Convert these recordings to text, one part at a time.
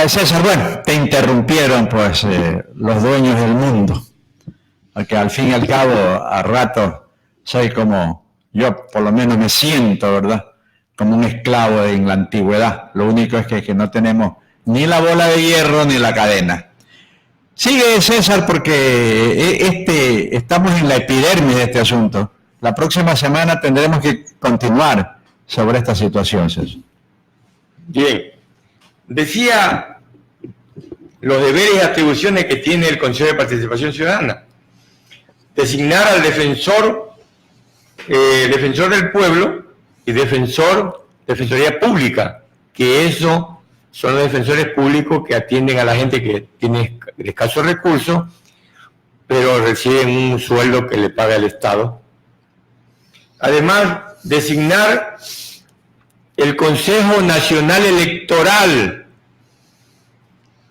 César, bueno, te interrumpieron pues los dueños del mundo, porque al fin y al cabo, a rato, soy como, yo por lo menos me siento, ¿verdad? Como un esclavo en la antigüedad. Lo único es que no tenemos ni la bola de hierro ni la cadena. Sigue, César, porque estamos en la epidermis de este asunto. La próxima semana tendremos que continuar sobre esta situación, César. Bien. Decía los deberes y atribuciones que tiene el Consejo de Participación Ciudadana. Designar al defensor del pueblo y defensoría pública, que eso son los defensores públicos que atienden a la gente que tiene escasos recursos, pero reciben un sueldo que le paga el Estado. Además, designar el Consejo Nacional Electoral,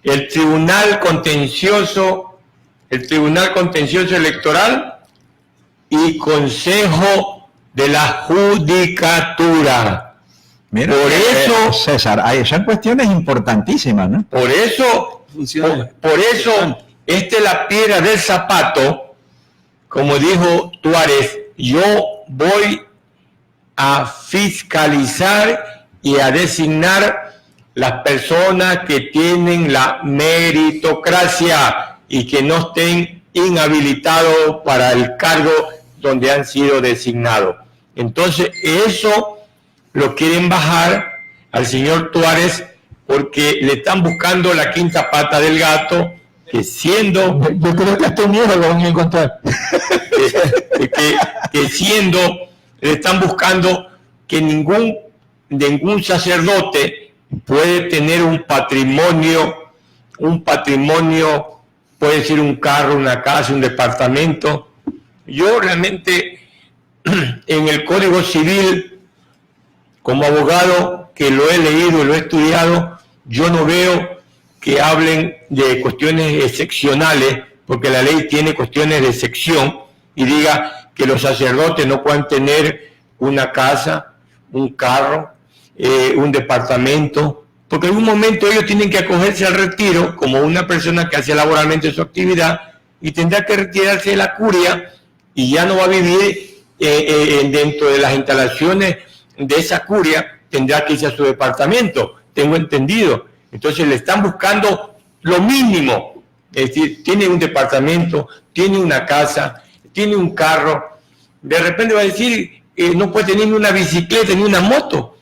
el Tribunal Contencioso Electoral y Consejo de la Judicatura. Mira, por eso, César, son cuestiones importantísimas, ¿no? Por eso, esta es la piedra del zapato, como dijo Tuárez, yo voy a fiscalizar y a designar las personas que tienen la meritocracia y que no estén inhabilitados para el cargo donde han sido designados. Entonces, eso lo quieren bajar al señor Tuárez porque le están buscando la quinta pata del gato, que siendo... Yo creo que hasta miedo lo van a encontrar. que siendo... Le están buscando que ningún sacerdote puede tener un patrimonio, puede ser un carro, una casa, un departamento. Yo realmente en el Código Civil, como abogado que lo he leído y lo he estudiado, yo no veo que hablen de cuestiones excepcionales, porque la ley tiene cuestiones de excepción y diga que los sacerdotes no puedan tener una casa, un carro, un departamento, porque en un momento ellos tienen que acogerse al retiro como una persona que hace laboralmente su actividad y tendrá que retirarse de la curia y ya no va a vivir dentro de las instalaciones de esa curia, tendrá que irse a su departamento, tengo entendido. Entonces le están buscando lo mínimo, es decir, tiene un departamento, tiene una casa, tiene un carro, de repente va a decir, no puede tener ni una bicicleta ni una moto.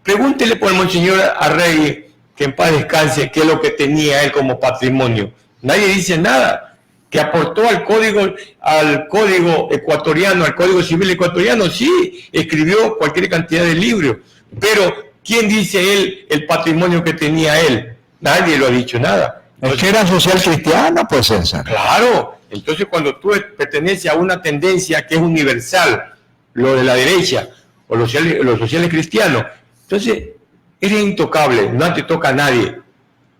Pregúntele por el monseñor Arregui, que en paz descanse, qué es lo que tenía él como patrimonio. Nadie dice nada. Que aportó al código ecuatoriano, al Código Civil ecuatoriano, sí, escribió cualquier cantidad de libros, pero ¿quién dice él el patrimonio que tenía él? Nadie lo ha dicho nada. Es que era social cristiano, pues, César. Claro. Entonces, cuando tú perteneces a una tendencia que es universal, lo de la derecha o los sociales cristianos, entonces eres intocable, no te toca a nadie.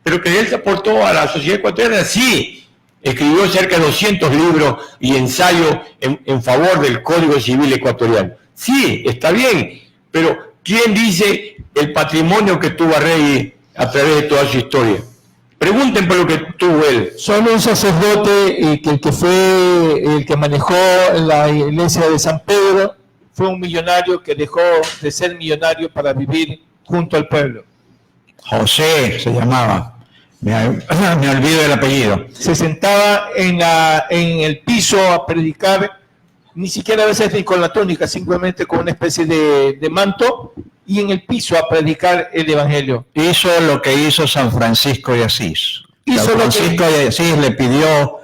Pero que él se aportó a la sociedad ecuatoriana, sí, escribió cerca de 200 libros y ensayos en favor del Código Civil ecuatoriano. Sí, está bien, pero ¿quién dice el patrimonio que tuvo Arregui a través de toda su historia? Pregunten por lo que tuvo él. Solo un sacerdote que fue el que manejó la iglesia de San Pedro, fue un millonario que dejó de ser millonario para vivir junto al pueblo. José se llamaba. Me olvido del apellido. Se sentaba en el piso a predicar, ni siquiera a veces ni con la túnica, simplemente con una especie de manto, y en el piso a predicar el evangelio. Hizo lo que hizo San Francisco de Asís. San Francisco de Asís le pidió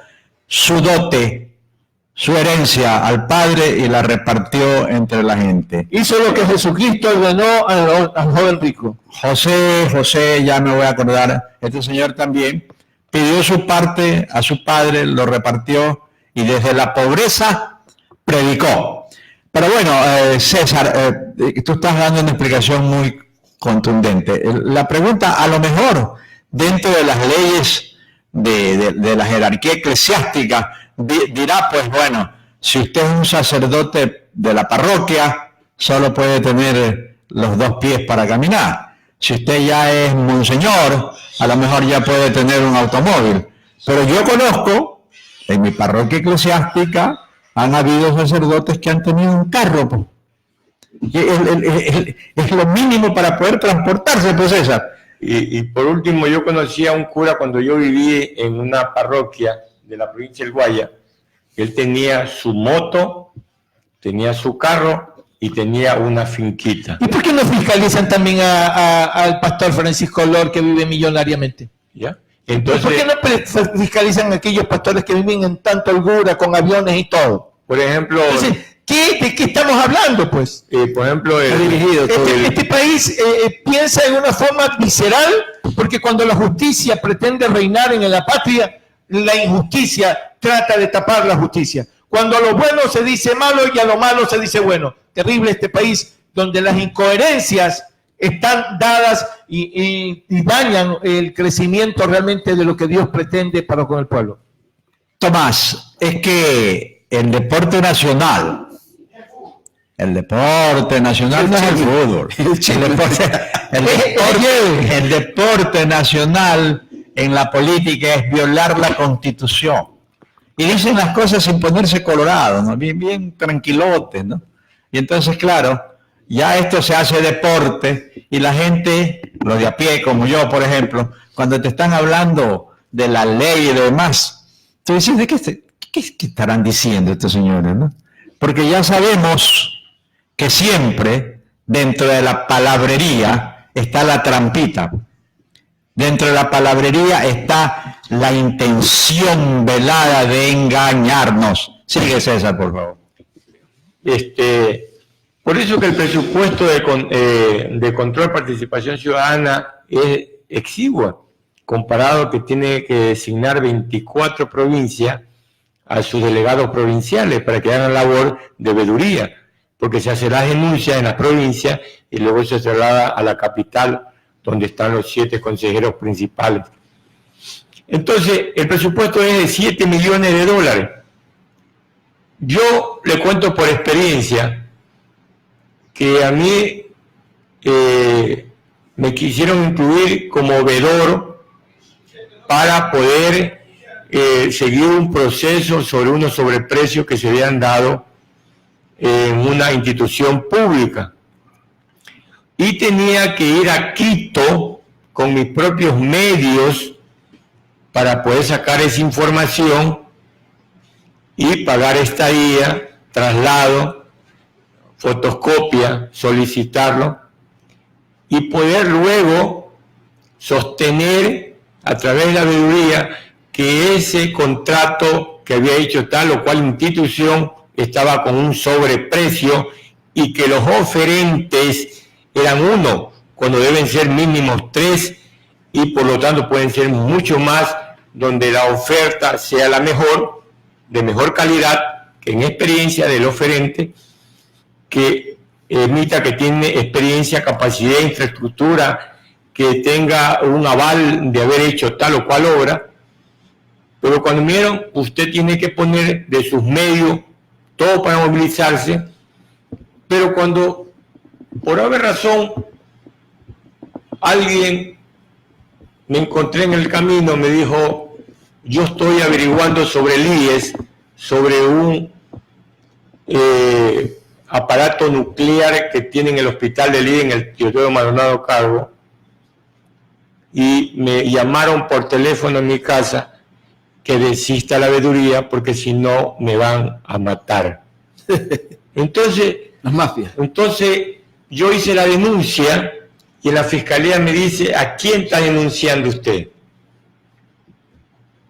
su dote, su herencia al Padre y la repartió entre la gente. Hizo lo que Jesucristo ordenó al joven rico. José, ya me voy a acordar, este señor también pidió su parte a su padre, lo repartió y desde la pobreza predicó. Pero bueno, César, tú estás dando una explicación muy contundente. La pregunta, a lo mejor, dentro de las leyes de la jerarquía eclesiástica, dirá, pues bueno, si usted es un sacerdote de la parroquia, solo puede tener los 2 pies para caminar. Si usted ya es monseñor, a lo mejor ya puede tener un automóvil. Pero yo conozco, en mi parroquia eclesiástica, han habido sacerdotes que han tenido un carro. Pues. Es lo mínimo para poder transportarse, pues César. Y por último, yo conocí a un cura cuando yo viví en una parroquia de la provincia del Guaya. Él tenía su moto, tenía su carro y tenía una finquita. ¿Y por qué no fiscalizan también al pastor Francisco Lor, que vive millonariamente? ¿Ya? Entonces, ¿por qué no fiscalizan a aquellos pastores que viven en tanta holgura, con aviones y todo? Por ejemplo... Entonces, ¿de qué estamos hablando, pues? Por ejemplo, este país piensa en una forma visceral, porque cuando la justicia pretende reinar en la patria, la injusticia trata de tapar la justicia. Cuando a lo bueno se dice malo y a lo malo se dice bueno. Terrible este país donde las incoherencias están dadas y dañan el crecimiento realmente de lo que Dios pretende para con el pueblo. Tomás, es que el deporte nacional no es el fútbol. El deporte nacional en la política es violar la Constitución. Y dicen las cosas sin ponerse colorado, ¿no? Bien tranquilotes, ¿no? Y entonces, claro, ya esto se hace deporte y la gente, los de a pie como yo, por ejemplo, cuando te están hablando de la ley y demás, tú dices, ¿de qué estarán diciendo estos señores, no? Porque ya sabemos que siempre dentro de la palabrería está la trampita. Dentro de la palabrería está la intención velada de engañarnos. Sigue, César, por favor. Por eso que el presupuesto de control participación ciudadana es exiguo, comparado que tiene que designar 24 provincias a sus delegados provinciales para que hagan labor de veeduría, porque se hace la denuncia en las provincias y luego se traslada a la capital, donde están los 7 consejeros principales. Entonces, el presupuesto es de $7 millones. Yo le cuento por experiencia que a mí me quisieron incluir como veedor para poder seguir un proceso sobre unos sobreprecios que se habían dado en una institución pública. Y tenía que ir a Quito con mis propios medios para poder sacar esa información y pagar estadía, traslado, fotocopia, solicitarlo y poder luego sostener a través de la veeduría que ese contrato que había hecho tal o cual institución estaba con un sobreprecio y que los oferentes eran 1, cuando deben ser mínimos 3 y por lo tanto pueden ser mucho más, donde la oferta sea la mejor, de mejor calidad, que en experiencia del oferente, que emita que tiene experiencia, capacidad, infraestructura, que tenga un aval de haber hecho tal o cual obra. Pero cuando vieron, usted tiene que poner de sus medios todo para movilizarse, pero cuando por haber razón alguien me encontré en el camino, me dijo, yo estoy averiguando sobre el IES, sobre un aparato nuclear que tiene en el hospital del IES en el Teodoro Maldonado Carbo, y me llamaron por teléfono en mi casa que desista la veeduría porque si no me van a matar. Entonces, las mafias. Entonces yo hice la denuncia y la fiscalía me dice, ¿a quién está denunciando usted?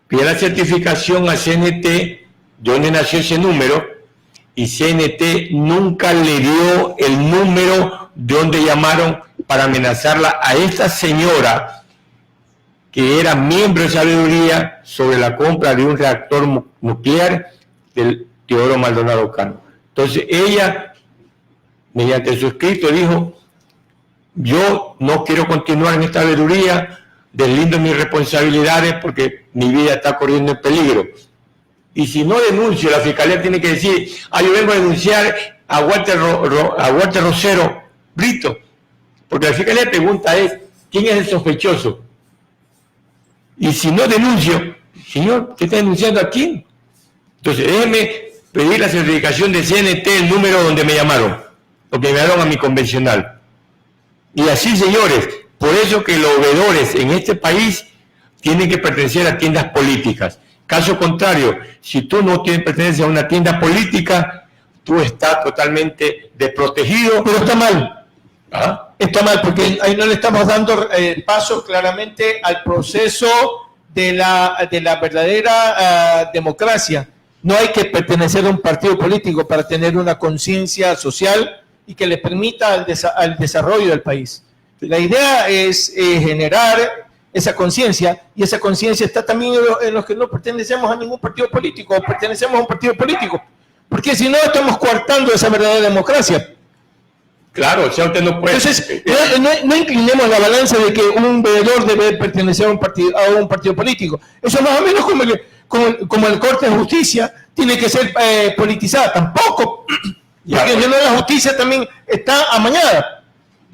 Pide la certificación a CNT de dónde nació ese número y CNT nunca le dio el número de donde llamaron para amenazarla a esta señora que era miembro de esa veeduría sobre la compra de un reactor nuclear del Teodoro Maldonado Carbo. Entonces ella, mediante su escrito, dijo, yo no quiero continuar en esta veeduría, deslindo mis responsabilidades porque mi vida está corriendo en peligro. Y si no denuncio, la fiscalía tiene que decir, yo vengo a denunciar a Walter Rosero Brito. Porque la fiscalía pregunta es, ¿Quién es el sospechoso? Y si no denuncio, señor, ¿qué está denunciando a quién? Entonces, déjeme pedir la certificación de CNT, el número donde me llamaron, porque me llamaron a mi convencional. Y así, señores, por eso que los veedores en este país tienen que pertenecer a tiendas políticas. Caso contrario, si tú no perteneces a una tienda política, tú estás totalmente desprotegido. Pero está mal. ¿Ah? Está mal, porque ahí no le estamos dando paso claramente al proceso de la verdadera democracia. No hay que pertenecer a un partido político para tener una conciencia social y que le permita al desarrollo del país. La idea es generar esa conciencia, y esa conciencia está también en los que no pertenecemos a ningún partido político, o pertenecemos a un partido político, porque si no estamos coartando esa verdadera democracia. Claro, o sea, usted no puede... Entonces, no inclinemos la balanza de que un veedor debe pertenecer a un partido político. Eso es más o menos como el Corte de Justicia tiene que ser politizada. Tampoco, porque la justicia también está amañada.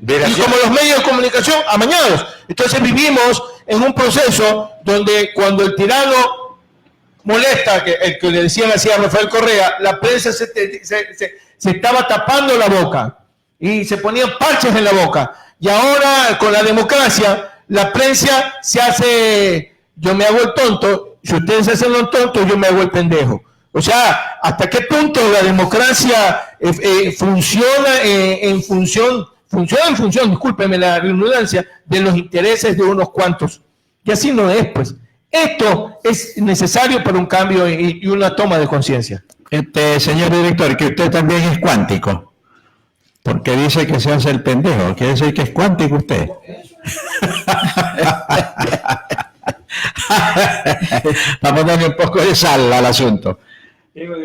Y como los medios de comunicación amañados. Entonces vivimos en un proceso donde cuando el tirano molesta, el que le decían así a Rafael Correa, la prensa se estaba tapando la boca y se ponían parches en la boca. Y ahora con la democracia, la prensa se hace, yo me hago el tonto, si ustedes se hacen los tontos, yo me hago el pendejo. O sea, ¿hasta qué punto la democracia funciona en función, discúlpeme la redundancia, de los intereses de unos cuantos? Y así no es, pues. Esto es necesario para un cambio y una toma de conciencia. Señor director, que usted también es cuántico, porque dice que se hace el pendejo, quiere decir que es cuántico usted. Vamos a ponerle un poco de sal al asunto.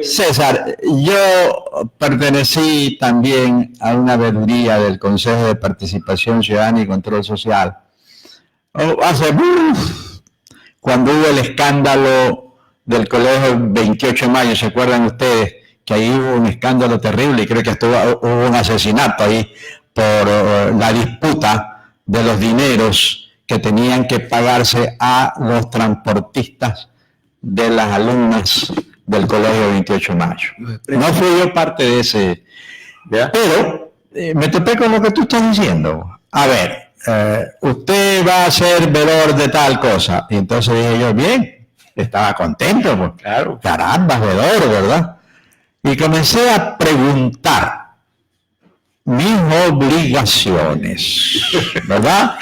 César, yo pertenecí también a una veeduría del Consejo de Participación Ciudadana y Control Social. Cuando hubo el escándalo del colegio 28 de mayo, ¿se acuerdan ustedes? Que ahí hubo un escándalo terrible y creo que hubo un asesinato ahí por la disputa de los dineros que tenían que pagarse a los transportistas de las alumnas del colegio 28 de mayo. No fui yo parte de ese, ¿ya? Pero me topé con lo que tú estás diciendo. A ver, usted va a ser veedor de tal cosa. Y entonces dije yo, bien, estaba contento, pues, claro, caramba, veedor, ¿verdad? Y comencé a preguntar mis obligaciones, ¿verdad?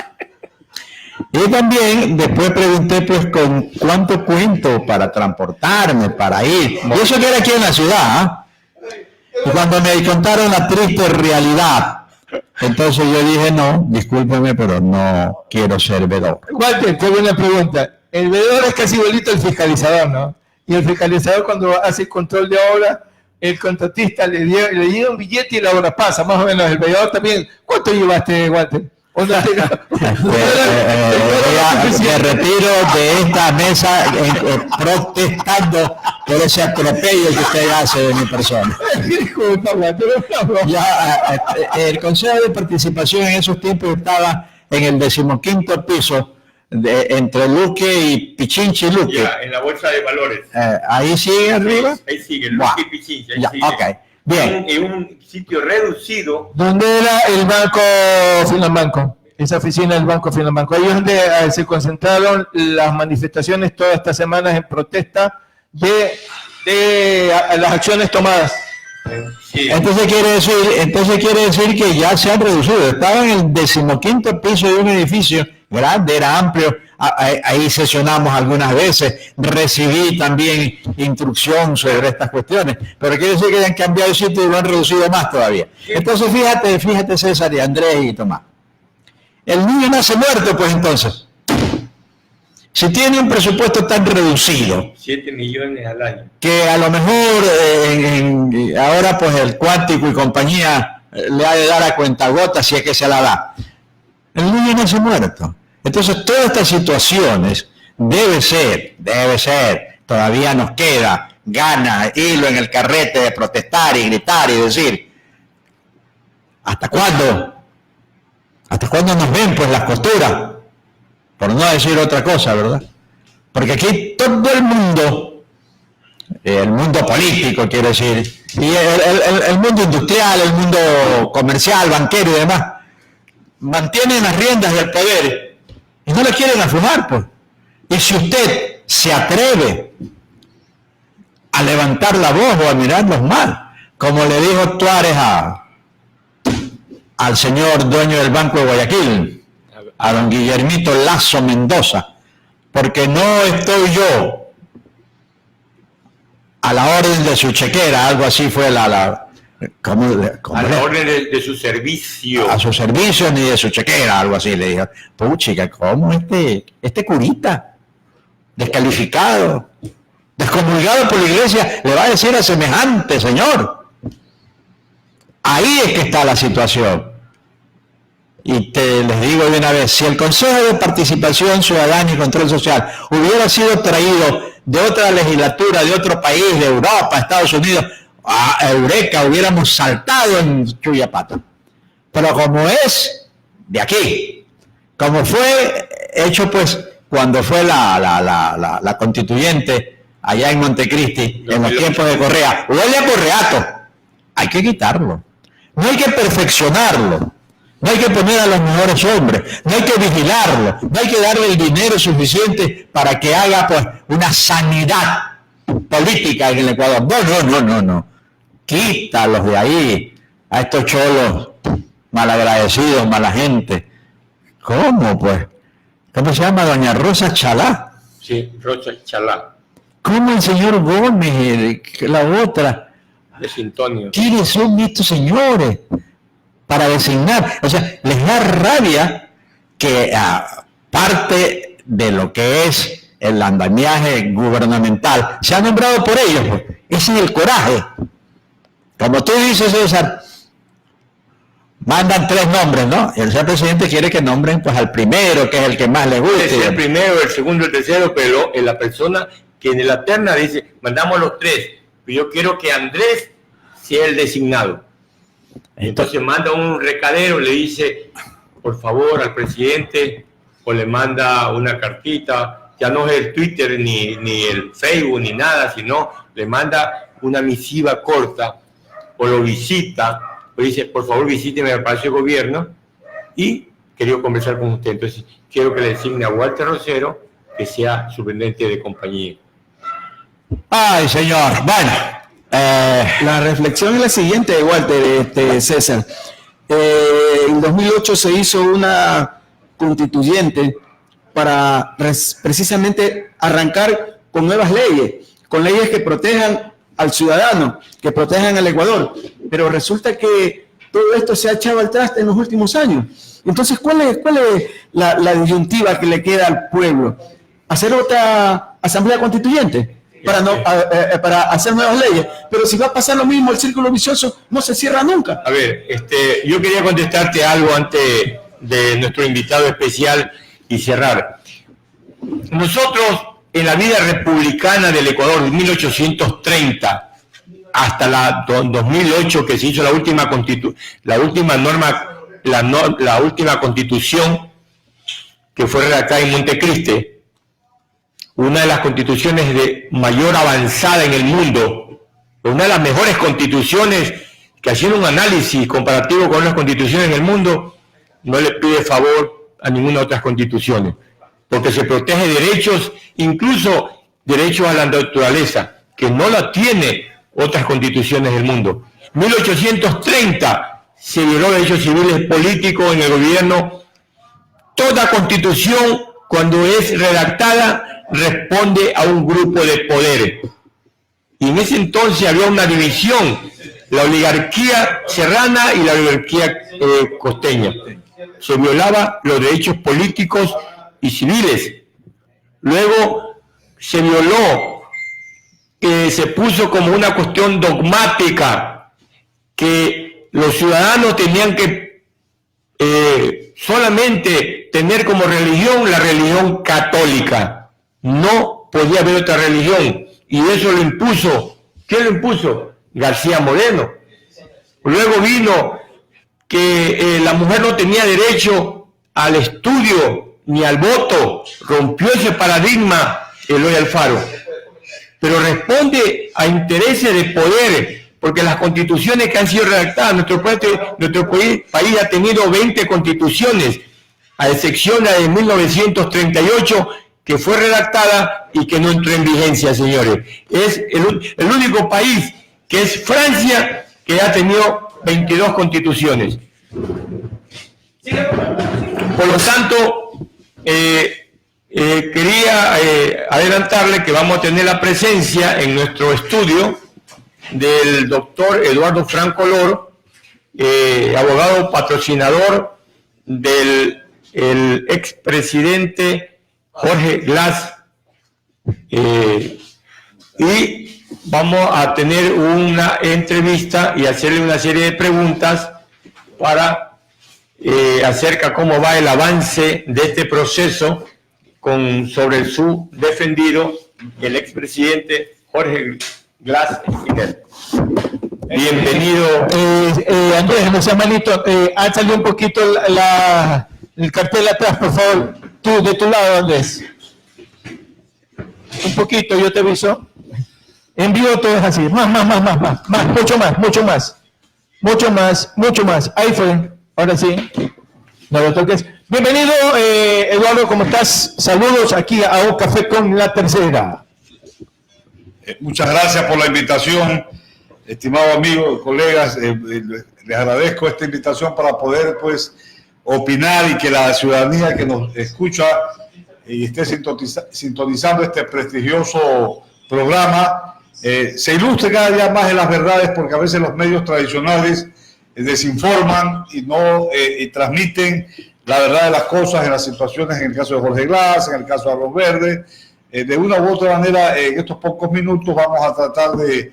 Y también después pregunté, pues, con cuánto cuento para transportarme, para ir. Y eso que era aquí en la ciudad, ¿eh? Y cuando me contaron la triste realidad, entonces yo dije, no, discúlpeme, pero no quiero ser veedor. Walter, qué buena pregunta. El veedor es casi igualito al fiscalizador, ¿no? Y el fiscalizador, cuando hace el control de obra, el contratista le lleva un billete y la obra pasa, más o menos. El veedor también. ¿Cuánto llevaste, Walter? Me retiro de esta mesa protestando por ese atropello que usted hace de mi persona. Ya, el Consejo de Participación en esos tiempos estaba en el 15º piso, entre Luque y Pichinchi Luque. Ya, en la bolsa de valores. ¿Ahí sigue arriba? Ahí sigue, Luque y Pichinchi. Ahí sigue. Ok, bien. En un sitio reducido. ¿Dónde era el Banco Finanbanco? Esa oficina del Banco Finanbanco. Ahí es donde se concentraron las manifestaciones todas estas semanas en protesta de las acciones tomadas. Sí. Entonces quiere decir que ya se han reducido. Estaba en el 15º piso de un edificio grande, era amplio. Ahí sesionamos algunas veces, recibí también instrucción sobre estas cuestiones, pero quiere decir que ya han cambiado el sitio y lo han reducido más todavía. Entonces fíjate César y Andrés y Tomás. El niño nace muerto, pues entonces. Si tiene un presupuesto tan reducido, 7 millones al año, que a lo mejor ahora pues el Cuántico y compañía le ha de dar a cuentagotas si es que se la da. El niño nace muerto. Entonces todas estas situaciones debe ser, todavía nos queda gana, hilo en el carrete de protestar y gritar y decir, ¿hasta cuándo? ¿Hasta cuándo nos ven pues las costuras? Por no decir otra cosa, ¿verdad? Porque aquí todo el mundo político quiero decir, y el mundo industrial, el mundo comercial, banquero y demás, mantienen las riendas del poder y no le quieren aflojar, pues. Y si usted se atreve a levantar la voz o a mirarlos mal, como le dijo Tuárez al señor dueño del Banco de Guayaquil, a don Guillermito Lazo Mendoza, porque no estoy yo a la orden de su chequera, algo así fue a la orden de su servicio. A su servicio ni de su chequera, algo así le dijo. Puchica, ¿cómo este curita, descalificado, descomulgado por la iglesia, le va a decir a semejante señor? Ahí es que está la situación. Y les digo de una vez, si el Consejo de Participación Ciudadana y Control Social hubiera sido traído de otra legislatura, de otro país, de Europa, Estados Unidos, a Eureka, hubiéramos saltado en Chuyapata. Pero como es de aquí, como fue hecho pues cuando fue la constituyente allá en Montecristi, en los tiempos de Correa, huele a correato, hay que quitarlo, no hay que perfeccionarlo. No hay que poner a los mejores hombres, no hay que vigilarlo, no hay que darle el dinero suficiente para que haga pues una sanidad política en el Ecuador. No. Quítalos de ahí, a estos cholos malagradecidos, mala gente. ¿Cómo pues? ¿Cómo se llama doña Rosa Chalá? Sí, Rosa Chalá. ¿Cómo el señor Gómez, la otra? De Sintonio. ¿Quiénes son estos señores para designar? O sea, les da rabia que parte de lo que es el andamiaje gubernamental se ha nombrado por ellos, pues. Ese es el coraje. Como tú dices, César, mandan 3 nombres, ¿no? Y el señor presidente quiere que nombren pues al primero, que es el que más le guste. Es el primero, el segundo, el tercero, pero la persona que en la terna dice, mandamos los 3, pero yo quiero que Andrés sea el designado. Entonces manda un recadero, le dice, por favor, al presidente, o le manda una cartita, ya no es el Twitter ni el Facebook ni nada, sino le manda una misiva corta, o lo visita, o dice, por favor, visíteme al Palacio de Gobierno, y quería conversar con usted. Entonces, quiero que le designe a Walter Rosero, que sea superintendente de compañía. Ay, señor, bueno. La reflexión es la siguiente, Walter, César. En 2008 se hizo una constituyente para precisamente arrancar con nuevas leyes, con leyes que protejan al ciudadano, que protejan al Ecuador. Pero resulta que todo esto se ha echado al traste en los últimos años. Entonces, ¿cuál es la disyuntiva que le queda al pueblo? ¿Hacer otra asamblea constituyente? Para hacer nuevas leyes, pero si va a pasar lo mismo, el círculo vicioso no se cierra nunca. A ver, yo quería contestarte algo antes de nuestro invitado especial y cerrar. Nosotros, en la vida republicana del Ecuador, de 1830 hasta la 2008, que se hizo la última constitución que fue redactada en Montecristi, una de las constituciones de mayor avanzada en el mundo, una de las mejores constituciones que, haciendo un análisis comparativo con las constituciones en el mundo, no le pide favor a ninguna de otras constituciones, porque se protege derechos, incluso derechos a la naturaleza, que no la tiene otras constituciones del mundo. 1830 se violó derechos civiles políticos en el gobierno. Toda constitución, cuando es redactada, responde a un grupo de poderes. Y en ese entonces había una división, la oligarquía serrana y la oligarquía costeña. Se violaba los derechos políticos y civiles. Luego se violó, se puso como una cuestión dogmática, que los ciudadanos tenían que solamente tener como religión la religión católica. No podía haber otra religión, y eso lo impuso. ¿Quién lo impuso? García Moreno. Luego vino que la mujer no tenía derecho al estudio ni al voto. Rompió ese paradigma Eloy Alfaro. Pero responde a intereses de poder, porque las constituciones que han sido redactadas, nuestro país ha tenido 20 constituciones, a excepción de la de 1938, que fue redactada y que no entró en vigencia, señores. Es el único país, que es Francia, que ha tenido 22 constituciones. Por lo tanto, quería adelantarle que vamos a tener la presencia en nuestro estudio del doctor Eduardo Franco Lor, abogado patrocinador del expresidente Jorge Glass, y vamos a tener una entrevista y hacerle una serie de preguntas para acerca cómo va el avance de este proceso sobre su defendido, el expresidente Jorge Glass. Bienvenido. Andrés, no seas malito, álzale un poquito el cartel atrás, por favor. Tú, de tu lado, Andrés. Un poquito, yo te aviso. En vivo todo es así. Más, mucho más. Ahí fue. Ahora sí. No lo toques. Bienvenido, Eduardo, ¿cómo estás? Saludos aquí a Un Café con La Tercera. Muchas gracias por la invitación, estimado amigo, colegas. Les agradezco esta invitación para poder, pues, opinar y que la ciudadanía que nos escucha y esté sintonizando este prestigioso programa se ilustre cada día más en las verdades, porque a veces los medios tradicionales desinforman y transmiten la verdad de las cosas en las situaciones, en el caso de Jorge Glass, en el caso de Arroz Verde. De una u otra manera, en estos pocos minutos vamos a tratar de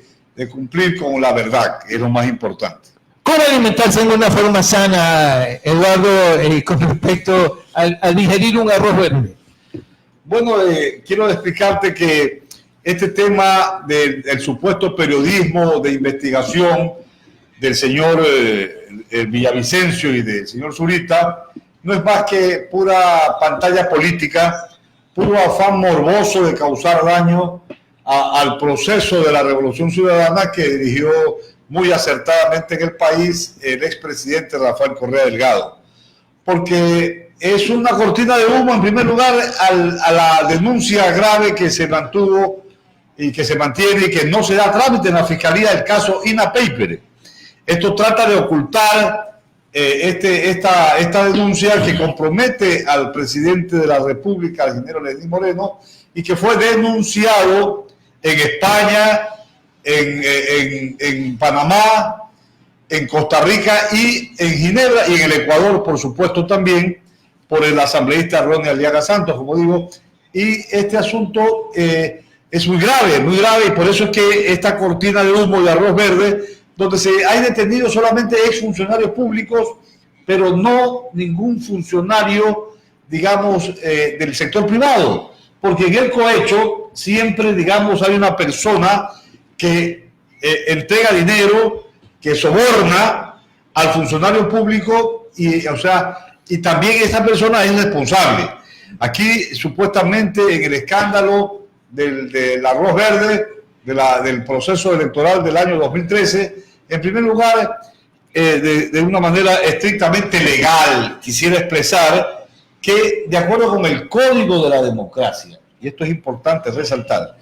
cumplir con la verdad, que es lo más importante. ¿Cómo alimentarse en una forma sana, Eduardo, con respecto a digerir un arroz verde? Bueno, quiero explicarte que este tema del supuesto periodismo de investigación del señor Villavicencio y del señor Zurita no es más que pura pantalla política, puro afán morboso de causar daño al proceso de la Revolución Ciudadana que dirigió muy acertadamente en el país el expresidente Rafael Correa Delgado. Porque es una cortina de humo, en primer lugar, a la denuncia grave que se mantuvo y que se mantiene y que no se da trámite en la Fiscalía del caso INA Paper. Esto trata de ocultar esta denuncia que compromete al presidente de la República, al ingeniero Lenín Moreno, y que fue denunciado en España, en Panamá, en Costa Rica y en Ginebra y en el Ecuador, por supuesto, también por el asambleísta Ronnie Aliaga Santos, como digo. Y este asunto es muy grave, y por eso es que esta cortina de humo de arroz verde, donde hay detenidos solamente exfuncionarios públicos, pero no ningún funcionario, digamos, del sector privado. Porque en el cohecho siempre, digamos, hay una persona que entrega dinero, que soborna al funcionario público y también esa persona es responsable. Aquí, supuestamente, en el escándalo del arroz verde, del proceso electoral del año 2013, en primer lugar, de una manera estrictamente legal, quisiera expresar que, de acuerdo con el Código de la Democracia, y esto es importante resaltar,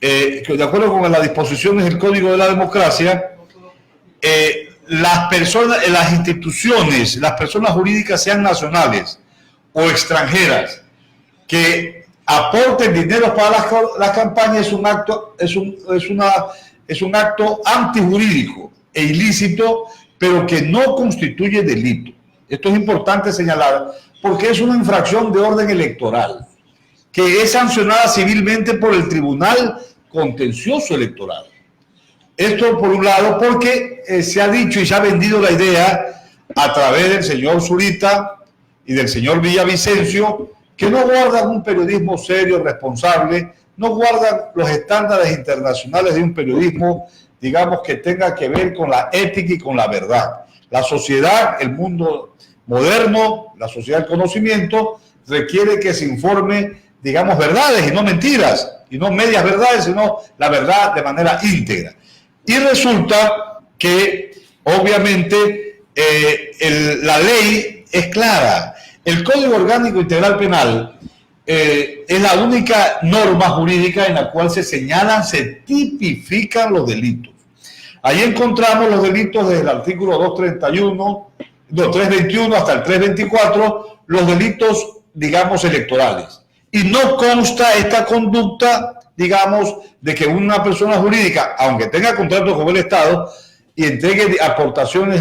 de acuerdo con las disposiciones del Código de la Democracia, las personas, las instituciones, las personas jurídicas, sean nacionales o extranjeras, que aporten dinero para las campañas, es un acto antijurídico e ilícito, pero que no constituye delito. Esto es importante señalar porque es una infracción de orden electoral que es sancionada civilmente por el Tribunal Contencioso Electoral. Esto por un lado, porque se ha dicho y se ha vendido la idea a través del señor Zurita y del señor Villavicencio, que no guardan un periodismo serio, responsable, no guardan los estándares internacionales de un periodismo, digamos, que tenga que ver con la ética y con la verdad. La sociedad, el mundo moderno, la sociedad del conocimiento, requiere que se informe, digamos, verdades y no mentiras, y no medias verdades, sino la verdad de manera íntegra. Y resulta que, obviamente, la ley es clara. El Código Orgánico Integral Penal es la única norma jurídica en la cual se señalan, se tipifican los delitos. Ahí encontramos los delitos desde el artículo 321 hasta el 324, los delitos, digamos, electorales. Y no consta esta conducta, digamos, de que una persona jurídica, aunque tenga contrato con el Estado y entregue aportaciones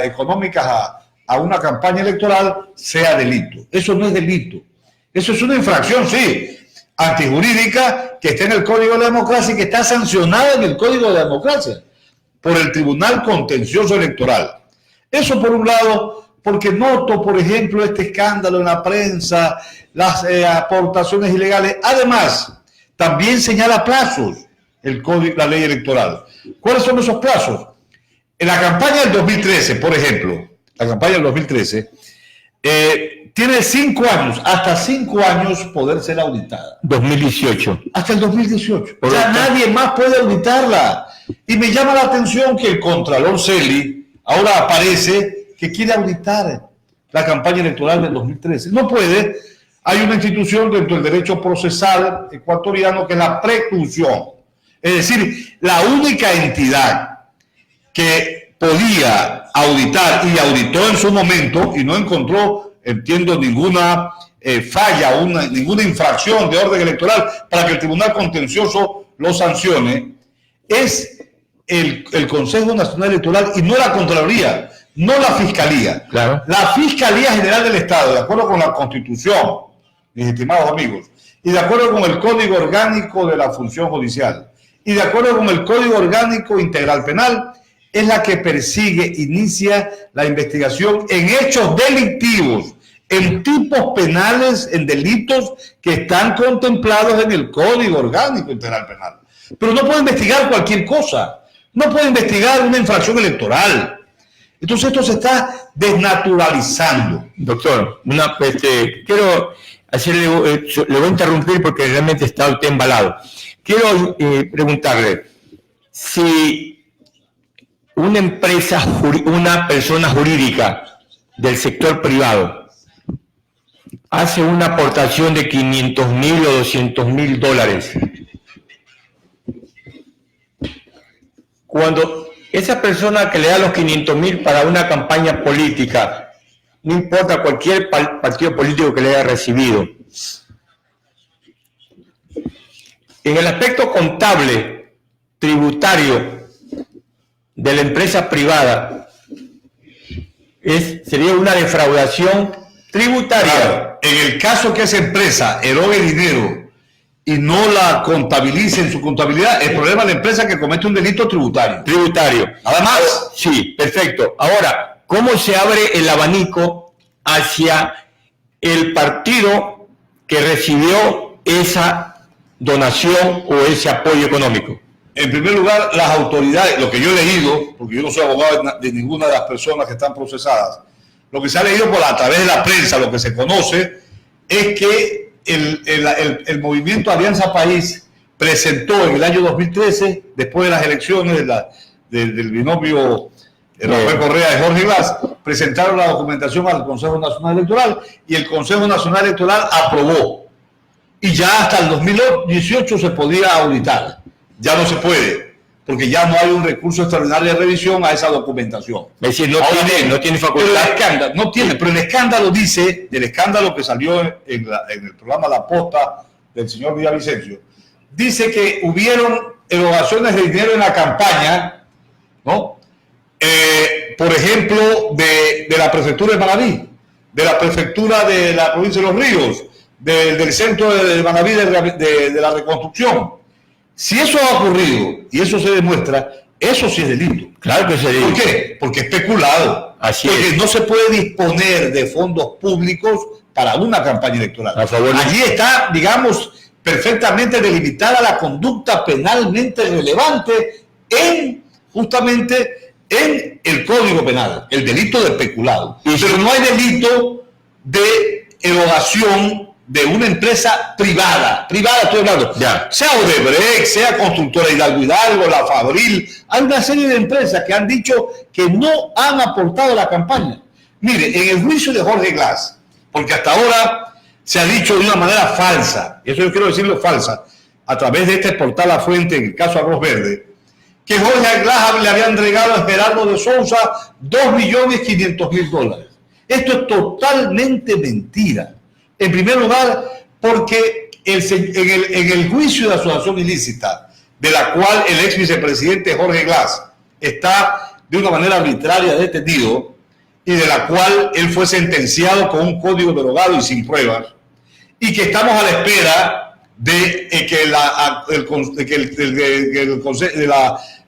económicas a una campaña electoral, sea delito. Eso no es delito. Eso es una infracción, sí, antijurídica, que está en el Código de la Democracia y que está sancionada en el Código de la Democracia por el Tribunal Contencioso Electoral. Eso por un lado, porque noto, por ejemplo, este escándalo en la prensa, las aportaciones ilegales. Además, también señala plazos el código, la ley electoral. ¿Cuáles son esos plazos? En la campaña del 2013, por ejemplo, la campaña del 2013, tiene 5 años, hasta 5 años poder ser auditada. 2018. Hasta el 2018. Ya nadie más puede auditarla. Y me llama la atención que el Contralor Celi ahora aparece que quiere auditar la campaña electoral del 2013. No puede. Hay una institución dentro del derecho procesal ecuatoriano que es la preclusión. Es decir, la única entidad que podía auditar y auditó en su momento y no encontró, entiendo, ninguna falla, ninguna infracción de orden electoral para que el Tribunal Contencioso lo sancione, es el Consejo Nacional Electoral y no la Contraloría, no la Fiscalía. Claro. La Fiscalía General del Estado, de acuerdo con la Constitución, mis estimados amigos, y de acuerdo con el Código Orgánico de la Función Judicial, y de acuerdo con el Código Orgánico Integral Penal, es la que persigue, inicia la investigación en hechos delictivos, en tipos penales, en delitos que están contemplados en el Código Orgánico Integral Penal. Pero no puede investigar cualquier cosa, no puede investigar una infracción electoral. Entonces esto se está desnaturalizando. Doctor, quiero hacerle, le voy a interrumpir porque realmente está usted embalado. Quiero preguntarle si una persona jurídica del sector privado hace una aportación de 500.000 o 200.000 dólares. Cuando esa persona que le da los 500.000 para una campaña política, no importa cualquier partido político que le haya recibido, en el aspecto contable, tributario de la empresa privada, sería una defraudación tributaria. Claro, en el caso que esa empresa erogue dinero y no la contabilice en su contabilidad, el problema de la empresa que comete un delito tributario. Nada más. Sí, perfecto. Ahora, ¿cómo se abre el abanico hacia el partido que recibió esa donación o ese apoyo económico? En primer lugar, las autoridades, lo que yo he leído, porque yo no soy abogado de ninguna de las personas que están procesadas, lo que se ha leído a través de la prensa, lo que se conoce, es que el movimiento Alianza País presentó en el año 2013, después de las elecciones del binomio Rafael Correa y Jorge Glass, presentaron la documentación al Consejo Nacional Electoral y el Consejo Nacional Electoral aprobó. Y ya hasta el 2018 se podía auditar. Ya no se puede, porque ya no hay un recurso extraordinario de revisión a esa documentación. Es decir, no tiene facultad. Pero el escándalo dice, del escándalo que salió en el programa La Posta del señor Villavicencio, dice que hubieron erogaciones de dinero en la campaña, ¿no? Por ejemplo, de la prefectura de Manabí, de la prefectura de la provincia de Los Ríos, del centro de Manabí de la reconstrucción. Si eso ha ocurrido y eso se demuestra, eso sí es delito. Claro que es delito. ¿Por qué? Porque es especulado. Así porque es. No se puede disponer de fondos públicos para una campaña electoral. A favor de... Allí está, digamos, perfectamente delimitada la conducta penalmente relevante en justamente en el Código Penal, el delito de peculado. Pero no hay delito de erogación de una empresa privada. Privada estoy hablando. Ya. Sea Odebrecht, sea Constructora Hidalgo, La Fabril. Hay una serie de empresas que han dicho que no han aportado a la campaña. Mire, en el juicio de Jorge Glass, porque hasta ahora se ha dicho de una manera falsa, y eso yo quiero decirlo falsa, a través de este portal La Fuente, en el caso Arroz Verde, que Jorge Glass le había entregado a Gerardo de Sousa $2.500.000. Esto es totalmente mentira. En primer lugar, porque en el juicio de asociación ilícita, de la cual el ex vicepresidente Jorge Glass está de una manera arbitraria detenido, y de la cual él fue sentenciado con un código derogado y sin pruebas, y que estamos a la espera de que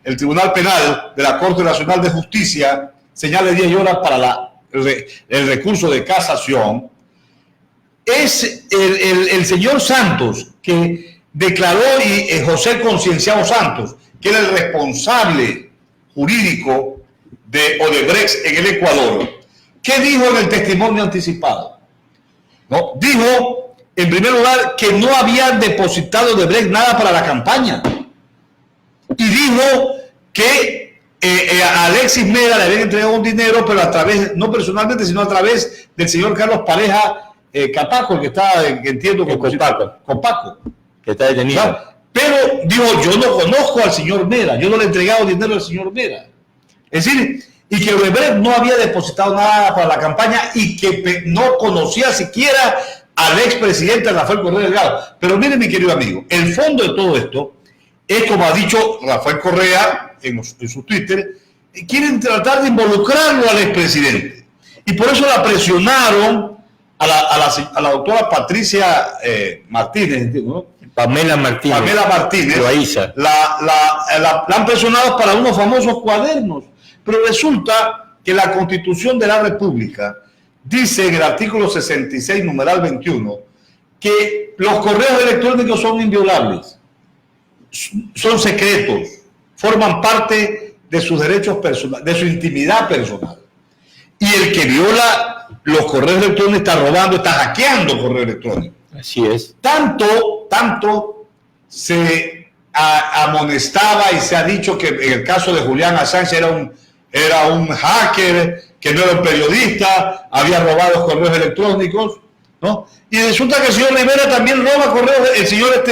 el Tribunal Penal de la Corte Nacional de Justicia señale 10 horas para el recurso de casación. Es el señor Santos que declaró, y José Concienciado Santos, que era el responsable jurídico de Odebrecht en el Ecuador. ¿Qué dijo en el testimonio anticipado? ¿No? Dijo, en primer lugar, que no había depositado Odebrecht nada para la campaña. Y dijo que a Alexis Mera le habían entregado un dinero, pero a través, no personalmente, sino a través del señor Carlos Pareja Capaco, el que está, entiendo, con Paco, que está detenido. ¿No? Pero dijo, yo no conozco al señor Mera, yo no le he entregado dinero al señor Mera. Es decir, y que Odebrecht no había depositado nada para la campaña y que no conocía siquiera al expresidente Rafael Correa Delgado. Pero mire, mi querido amigo, el fondo de todo esto es, como ha dicho Rafael Correa en su Twitter, quieren tratar de involucrarlo al expresidente. Y por eso la presionaron a la doctora Patricia Martínez, ¿no? Pamela Martínez. Loaiza. La han presionado para unos famosos cuadernos. Pero resulta que la Constitución de la República dice en el artículo 66, numeral 21, que los correos electrónicos son inviolables, son secretos, forman parte de sus derechos personales, de su intimidad personal. Y el que viola los correos electrónicos está robando, está hackeando correo electrónico. Así es. Tanto se amonestaba y se ha dicho que en el caso de Julián Assange era un hacker, que no era un periodista, había robado correos electrónicos, ¿no? Y resulta que el señor Rivera también roba correos, el señor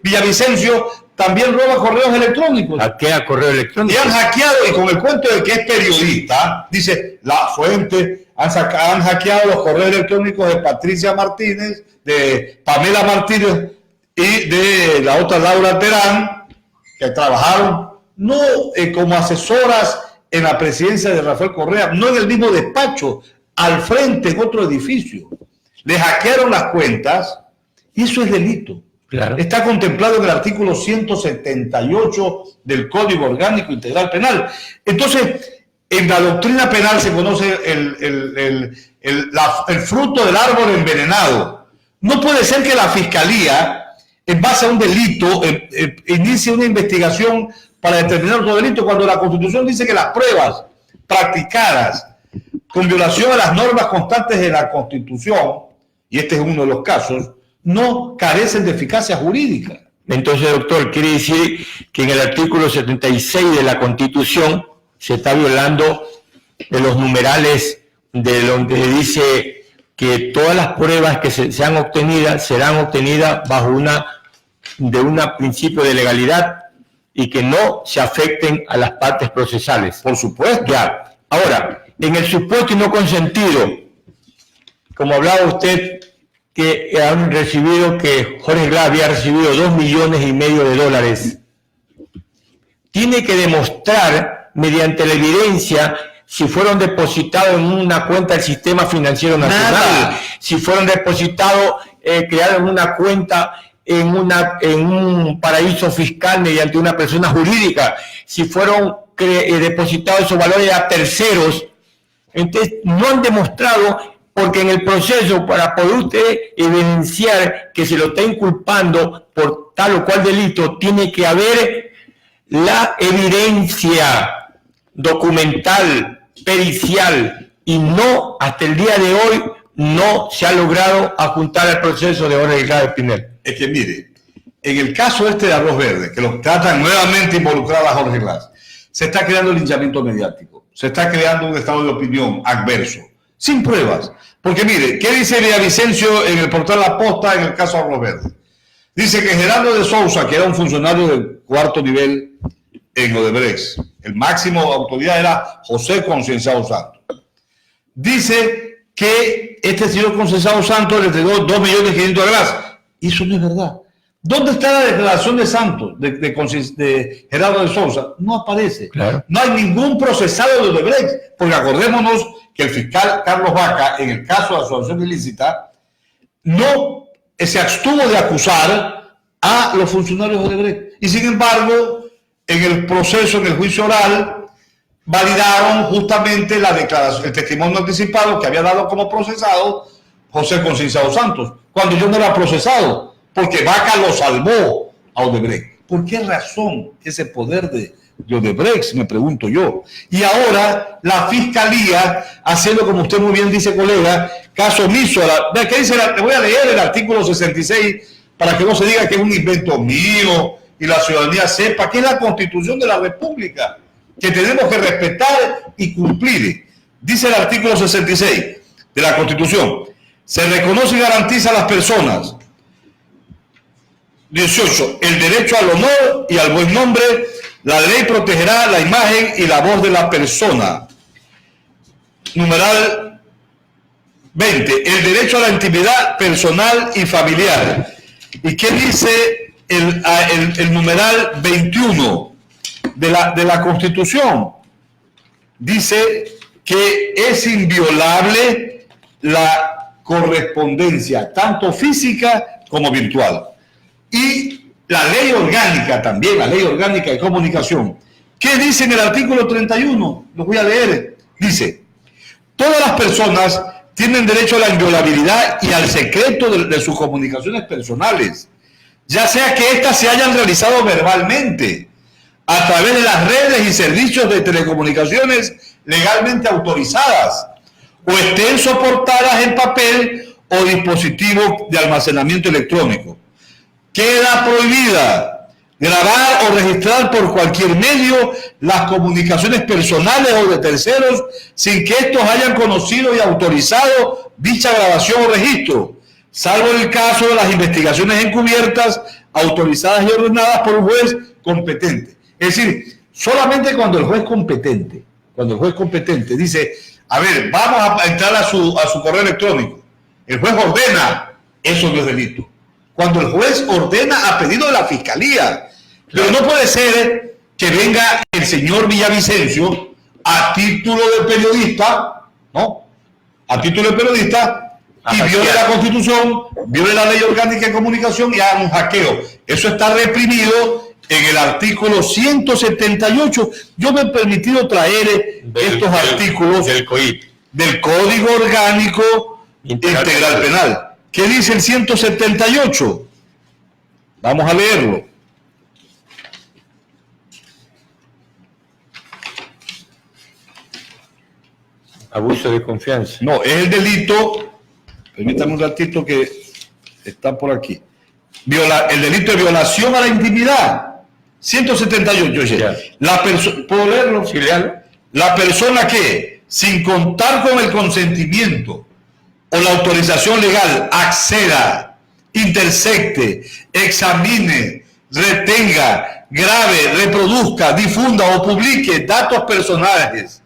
Villavicencio también roba correos electrónicos. Hackea correo electrónico. Y han hackeado, y con el cuento de que es periodista, dice La Fuente, han hackeado los correos electrónicos de Patricia Martínez, de Pamela Martínez y de la otra Laura Terán, que trabajaron no como asesoras en la presidencia de Rafael Correa, no en el mismo despacho, al frente en otro edificio. Le hackearon las cuentas y eso es delito. Claro. Está contemplado en el artículo 178 del Código Orgánico Integral Penal. Entonces, en la doctrina penal se conoce el fruto del árbol envenenado. No puede ser que la Fiscalía, en base a un delito, inicie una investigación para determinar otro delito, cuando la Constitución dice que las pruebas practicadas con violación a las normas constantes de la Constitución, y este es uno de los casos, no carecen de eficacia jurídica. Entonces, doctor, quiere decir que en el artículo 76 de la Constitución se está violando de los numerales de donde dice que todas las pruebas que sean obtenidas serán obtenidas bajo un principio de legalidad y que no se afecten a las partes procesales. Por supuesto. Ya. Ahora, en el supuesto y no consentido, como hablaba usted, que han recibido, que Jorge Glass había recibido $2,5 millones, tiene que demostrar mediante la evidencia si fueron depositados en una cuenta del Sistema Financiero Nacional, Nada. si fueron depositados, creados en una cuenta en un paraíso fiscal mediante una persona jurídica, si fueron depositados esos valores a terceros. Entonces no han demostrado, porque en el proceso, para poder usted evidenciar que se lo está inculpando por tal o cual delito, tiene que haber la evidencia documental, pericial, y no, hasta el día de hoy, no se ha logrado adjuntar el proceso de Jorge Delgado Espinel. Es que mire, en el caso este de Arroz Verde, que lo tratan nuevamente de involucrar a Jorge Glass, se está creando el linchamiento mediático, se está creando un estado de opinión adverso, sin pruebas. Porque mire, ¿qué dice Villavicencio en el portal La Posta en el caso Arroz Verde? Dice que Gerardo de Sousa, que era un funcionario del cuarto nivel en Odebrecht, el máximo autoridad era José Concienciado Santos. Dice que este señor Concienciado Santos le entregó 2.500.000 a Glass. Y eso no es verdad. ¿Dónde está la declaración de Santos, de Gerardo de Sousa? No aparece. Claro. No hay ningún procesado de Odebrecht, porque acordémonos que el fiscal Carlos Vaca, en el caso de asociación ilícita, no se abstuvo de acusar a los funcionarios de Odebrecht. Y sin embargo, en el proceso, en el juicio oral, validaron justamente la declaración, el testimonio anticipado que había dado como procesado José Concienciado Santos, cuando yo no era procesado, porque Vaca lo salvó a Odebrecht. ¿Por qué razón ese poder de Odebrecht, me pregunto yo? Y ahora la fiscalía, haciendo como usted muy bien dice, colega, caso omiso. ¿Qué dice? Le voy a leer el artículo 66 para que no se diga que es un invento mío y la ciudadanía sepa que es la Constitución de la República, que tenemos que respetar y cumplir. Dice el artículo 66 de la Constitución: se reconoce y garantiza a las personas. 18. El derecho al honor y al buen nombre. La ley protegerá la imagen y la voz de la persona. Numeral 20. El derecho a la intimidad personal y familiar. ¿Y qué dice el numeral 21 de la Constitución? Dice que es inviolable la correspondencia, tanto física como virtual. Y la ley orgánica también, la ley orgánica de comunicación. ¿Qué dice en el artículo 31? Lo voy a leer. Dice: todas las personas tienen derecho a la inviolabilidad y al secreto de sus comunicaciones personales, ya sea que éstas se hayan realizado verbalmente, a través de las redes y servicios de telecomunicaciones legalmente autorizadas, o estén soportadas en papel o dispositivo de almacenamiento electrónico. Queda prohibida grabar o registrar por cualquier medio las comunicaciones personales o de terceros sin que estos hayan conocido y autorizado dicha grabación o registro, salvo en el caso de las investigaciones encubiertas, autorizadas y ordenadas por un juez competente. Es decir, solamente cuando el juez competente dice: a ver, vamos a entrar a su correo electrónico, el juez ordena, eso no es delito. Cuando el juez ordena a pedido de la fiscalía. Pero no puede ser que venga el señor Villavicencio a título de periodista, ¿no? A título de periodista, y viole la Constitución, viole la ley orgánica de comunicación y haga un hackeo. Eso está reprimido en el artículo 178. Yo me he permitido traer estos artículos del Código Orgánico Integral Penal. ¿Qué dice el 178? Vamos a leerlo. Abuso de confianza. No, es el delito, permítame un ratito que está por aquí. El delito de violación a la intimidad. 178. ¿Puedo leerlo? Sí, léalo. La persona que, sin contar con el consentimiento o la autorización legal, acceda, intersecte, examine, retenga, grabe, reproduzca, difunda o publique datos personales,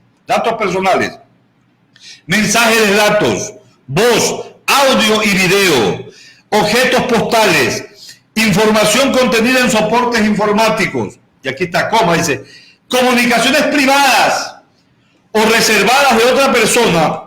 mensajes de datos, voz, audio y video, objetos postales, información contenida en soportes informáticos, y aquí está coma, dice, comunicaciones privadas o reservadas de otra persona,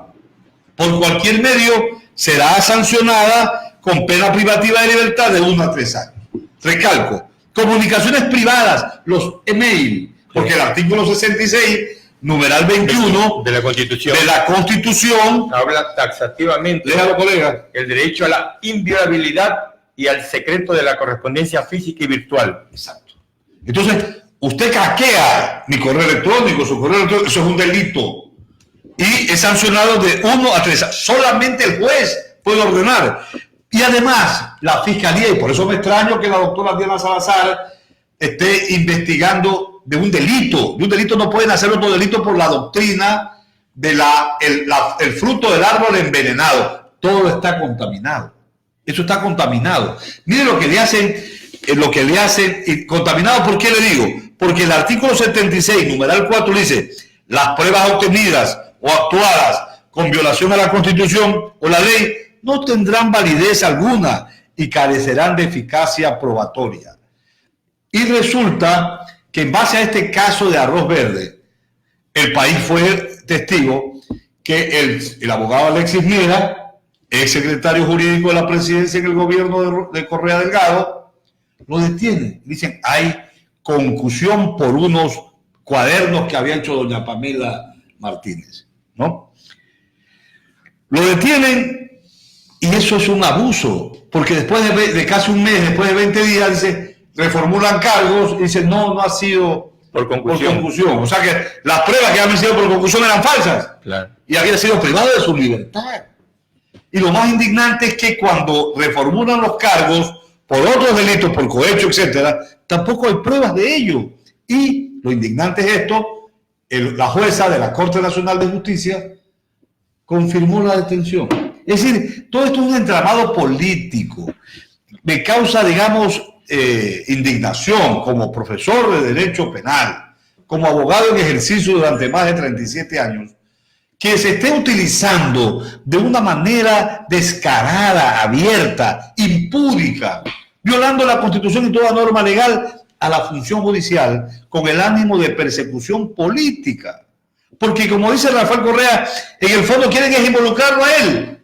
por cualquier medio, será sancionada con pena privativa de libertad de 1 a 3 años. Recalco, comunicaciones privadas, los email, porque el artículo 66, numeral 21 de la Constitución habla taxativamente, léalo, colega, el derecho a la inviolabilidad y al secreto de la correspondencia física y virtual. Exacto. Entonces, usted hackea mi correo electrónico, su correo electrónico, eso es un delito. Y es sancionado de 1 a 3 años. Solamente el juez puede ordenar. Y además, la fiscalía, y por eso me extraño que la doctora Diana Salazar esté investigando de un delito. De un delito no pueden hacer otro delito por la doctrina de el fruto del árbol envenenado. Todo está contaminado. Eso está contaminado. Mire lo que le hacen, y contaminado. ¿Por qué le digo? Porque el artículo 76, numeral 4, dice: las pruebas obtenidas o actuadas con violación a la Constitución o la ley no tendrán validez alguna y carecerán de eficacia probatoria. Y resulta que en base a este caso de Arroz Verde, el país fue testigo que el abogado Alexis Miera, ex secretario jurídico de la presidencia en el gobierno de Correa Delgado, lo detiene. Dicen, hay concusión por unos cuadernos que había hecho doña Pamela Martínez, ¿no? Lo detienen y eso es un abuso, porque después de casi un mes, después de 20 días, dice, reformulan cargos y dicen, no ha sido por concusión. O sea que las pruebas que habían sido por concusión eran falsas. Claro. Y había sido privado de su libertad. Y lo más indignante es que cuando reformulan los cargos por otros delitos, por cohecho, etcétera, tampoco hay pruebas de ello. Y lo indignante es esto: la jueza de la Corte Nacional de Justicia confirmó la detención. Es decir, todo esto es un entramado político. Me causa, digamos, indignación como profesor de Derecho Penal, como abogado en ejercicio durante más de 37 años, que se esté utilizando de una manera descarada, abierta, impúdica, violando la Constitución y toda norma legal a la función judicial con el ánimo de persecución política. Porque como dice Rafael Correa, en el fondo quieren es involucrarlo a él.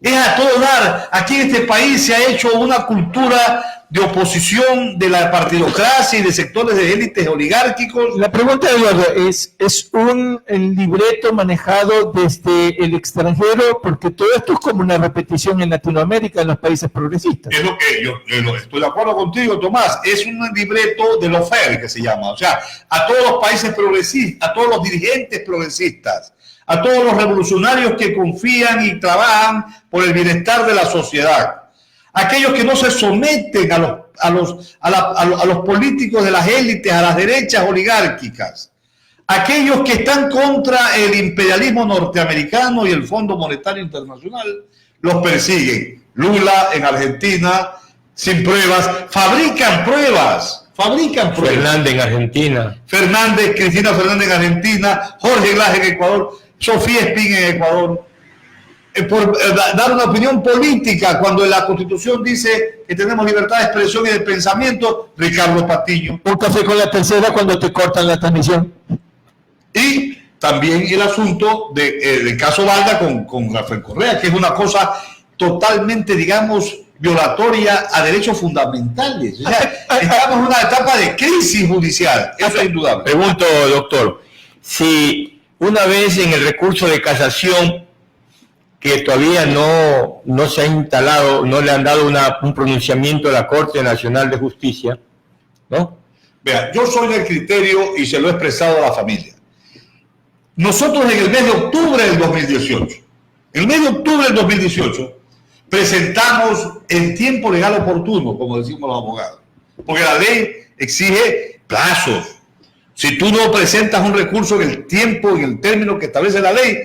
Es a todo dar. Aquí en este país se ha hecho una cultura de oposición de la partidocracia y de sectores de élites oligárquicos. La pregunta, Eduardo, ¿es un libreto manejado desde el extranjero? Porque todo esto es como una repetición en Latinoamérica, en los países progresistas. Es lo que yo estoy de acuerdo contigo, Tomás. Es un libreto de los FER, que se llama. O sea, a todos los países progresistas, a todos los dirigentes progresistas, a todos los revolucionarios que confían y trabajan por el bienestar de la sociedad. Aquellos que no se someten a los políticos de las élites, a las derechas oligárquicas. Aquellos que están contra el imperialismo norteamericano y el Fondo Monetario Internacional, los persiguen. Lula en Argentina, sin pruebas, fabrican pruebas. Fernández en Argentina. Cristina Fernández en Argentina, Jorge Glass en Ecuador, Sofía Espín en Ecuador. Por dar una opinión política cuando la Constitución dice que tenemos libertad de expresión y de pensamiento. Ricardo Patiño. Un café con la tercera cuando te cortan la transmisión. Y también el asunto del caso Valda con Rafael Correa, que es una cosa totalmente, digamos, violatoria a derechos fundamentales. O sea, estamos en una etapa de crisis judicial. Eso es indudable. Pregunto, doctor, si una vez en el recurso de casación, que todavía no se ha instalado, no le han dado un pronunciamiento a la Corte Nacional de Justicia, ¿no? Vea, yo soy del criterio y se lo he expresado a la familia. Nosotros en el mes de octubre del 2018, presentamos en tiempo legal oportuno, como decimos los abogados, porque la ley exige plazos. Si tú no presentas un recurso en el tiempo, en el término que establece la ley,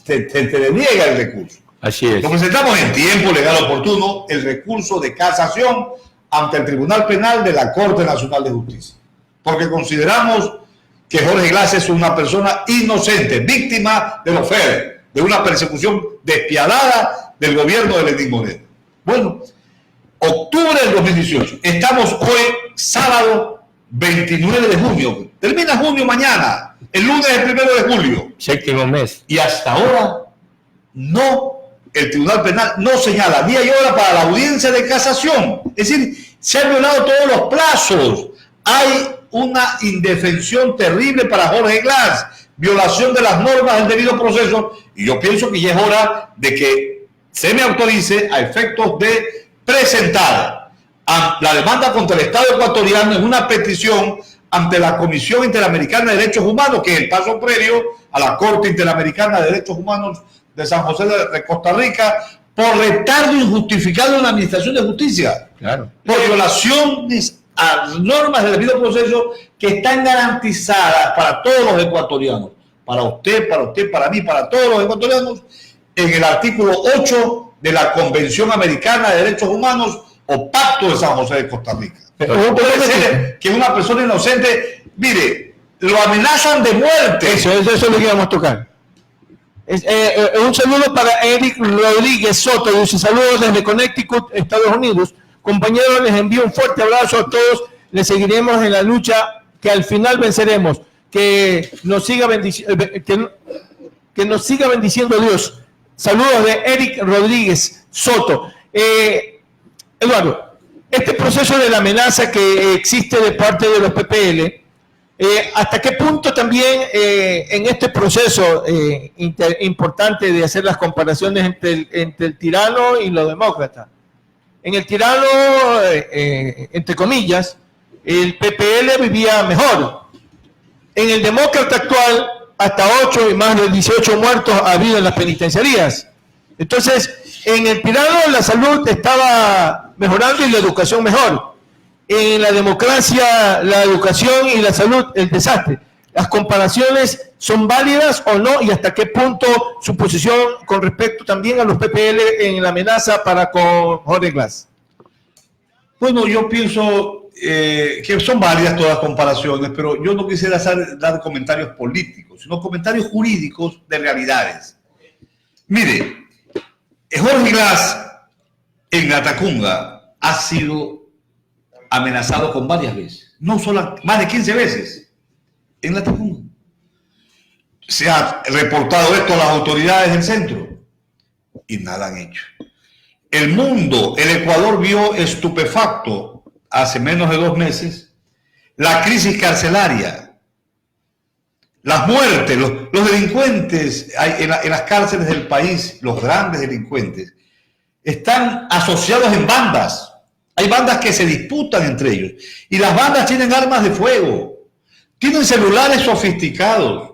te deniega el recurso. Así es. Lo presentamos en tiempo legal oportuno, el recurso de casación ante el Tribunal Penal de la Corte Nacional de Justicia, porque consideramos que Jorge Glass es una persona inocente, víctima de los FED, de una persecución despiadada del gobierno de Lenín Moreno. Bueno, octubre del 2018, estamos hoy sábado 29 de junio, termina junio mañana. El lunes es el 1 de julio. Séptimo mes. Y hasta ahora el Tribunal Penal no señala día y hora para la audiencia de casación. Es decir, se han violado todos los plazos. Hay una indefensión terrible para Jorge Glass, violación de las normas del debido proceso. Y yo pienso que ya es hora de que se me autorice a efectos de presentar la demanda contra el Estado ecuatoriano en una petición ante la Comisión Interamericana de Derechos Humanos, que es el paso previo a la Corte Interamericana de Derechos Humanos de San José de Costa Rica, por retardo injustificado en la administración de justicia, Claro. por violaciones a normas del debido proceso que están garantizadas para todos los ecuatorianos, para usted, para mí, para todos los ecuatorianos, en el artículo 8 de la Convención Americana de Derechos Humanos o Pacto de San José de Costa Rica. No puede ser que una persona inocente, mire, lo amenazan de muerte. Eso es lo que íbamos a tocar. Un saludo para Eric Rodríguez Soto, dice saludos desde Connecticut, Estados Unidos. Compañeros, les envío un fuerte abrazo a todos, les seguiremos en la lucha, que al final venceremos, que nos siga bendiciendo Dios. Saludos de Eric Rodríguez Soto. Eduardo, este proceso de la amenaza que existe de parte de los PPL, ¿hasta qué punto también en este proceso importante de hacer las comparaciones entre el tirano y los demócratas? En el tirano, entre comillas, el PPL vivía mejor. En el demócrata actual, hasta 8 y más de 18 muertos ha habido en las penitenciarías. Entonces, en el tirano la salud estaba mejorando y la educación mejor. En la democracia, la educación y la salud, el desastre. ¿Las comparaciones son válidas o no? ¿Y hasta qué punto su posición con respecto también a los PPL en la amenaza para con Jorge Glass? Bueno, yo pienso que son válidas todas las comparaciones, pero yo no quisiera dar comentarios políticos, sino comentarios jurídicos de realidades. Mire, Jorge Glass en Latacunga ha sido amenazado con varias veces, no solo, más de 15 veces en Latacunga. Se ha reportado esto a las autoridades del centro y nada han hecho. El mundo, el Ecuador vio estupefacto hace menos de 2 meses la crisis carcelaria, las muertes, los delincuentes en las cárceles del país, los grandes delincuentes, están asociados en bandas. Hay bandas que se disputan entre ellos y las bandas tienen armas de fuego, tienen celulares sofisticados,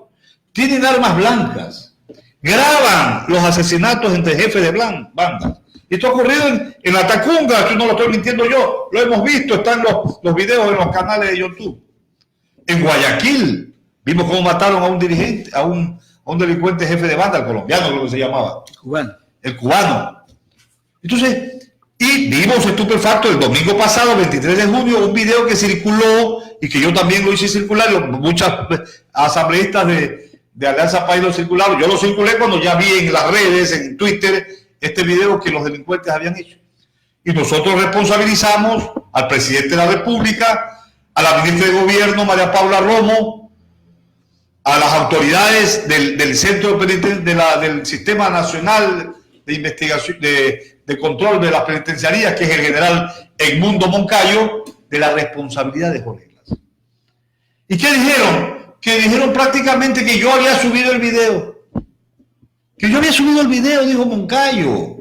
tienen armas blancas, graban los asesinatos entre jefes de bandas. Esto ha ocurrido en Latacunga, esto no lo estoy mintiendo yo, lo hemos visto, están los videos en los canales de YouTube. En Guayaquil vimos cómo mataron a un dirigente, a un delincuente jefe de banda, el colombiano, lo que se llamaba. El cubano. Entonces, y vimos estupefacto el domingo pasado, 23 de junio, un video que circuló y que yo también lo hice circular, muchas asambleístas de Alianza País lo circularon. Yo lo circulé cuando ya vi en las redes, en Twitter, este video que los delincuentes habían hecho. Y nosotros responsabilizamos al presidente de la República, a la ministra de Gobierno, María Paula Romo, a las autoridades del Centro del Sistema Nacional de Investigación, de Control de las Penitenciarías, que es el general Edmundo Moncayo, de la responsabilidad de Jorge Glass. ¿Y qué dijeron? Que dijeron prácticamente que yo había subido el video. Que yo había subido el video, dijo Moncayo,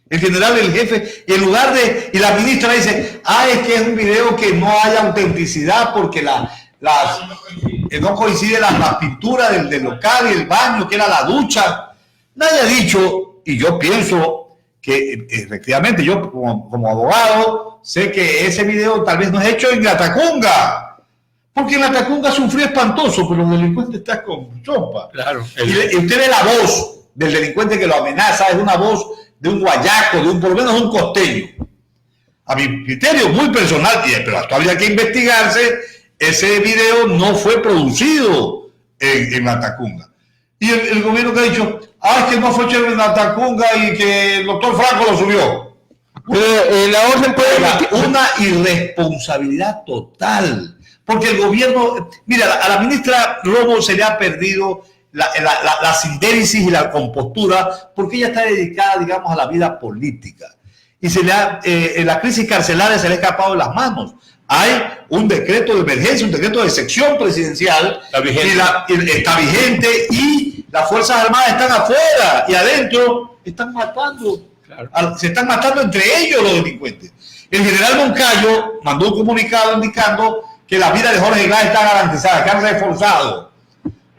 el general, el jefe, y en lugar de, y la ministra dice, es que es un video que no hay autenticidad porque no coincide la pintura del local y el baño, que era la ducha. Nadie ha dicho, y yo pienso que efectivamente yo como abogado sé que ese video tal vez no es hecho en Latacunga, porque en Latacunga es un frío espantoso, pero el delincuente está con chompa. Claro. Y usted ve la voz del delincuente que lo amenaza, es una voz de un guayaco, por lo menos de un costeño. A mi criterio muy personal, pero todavía hay que investigarse, ese video no fue producido en Latacunga. Y el gobierno que ha dicho, es que no fue hecho en Latacunga y que el doctor Franco lo subió. La orden puede... Una irresponsabilidad total. Porque el gobierno, mira, a la ministra Romo se le ha perdido la sindéresis y la compostura, porque ella está dedicada, digamos, a la vida política. Y la crisis carcelaria se le ha escapado de las manos. Hay un decreto de emergencia, un decreto de sección presidencial, está vigente y las Fuerzas Armadas están afuera y adentro están matando. Claro. Se están matando entre ellos los delincuentes. El general Moncayo mandó un comunicado indicando que la vida de Jorge Glass está garantizada, que han reforzado.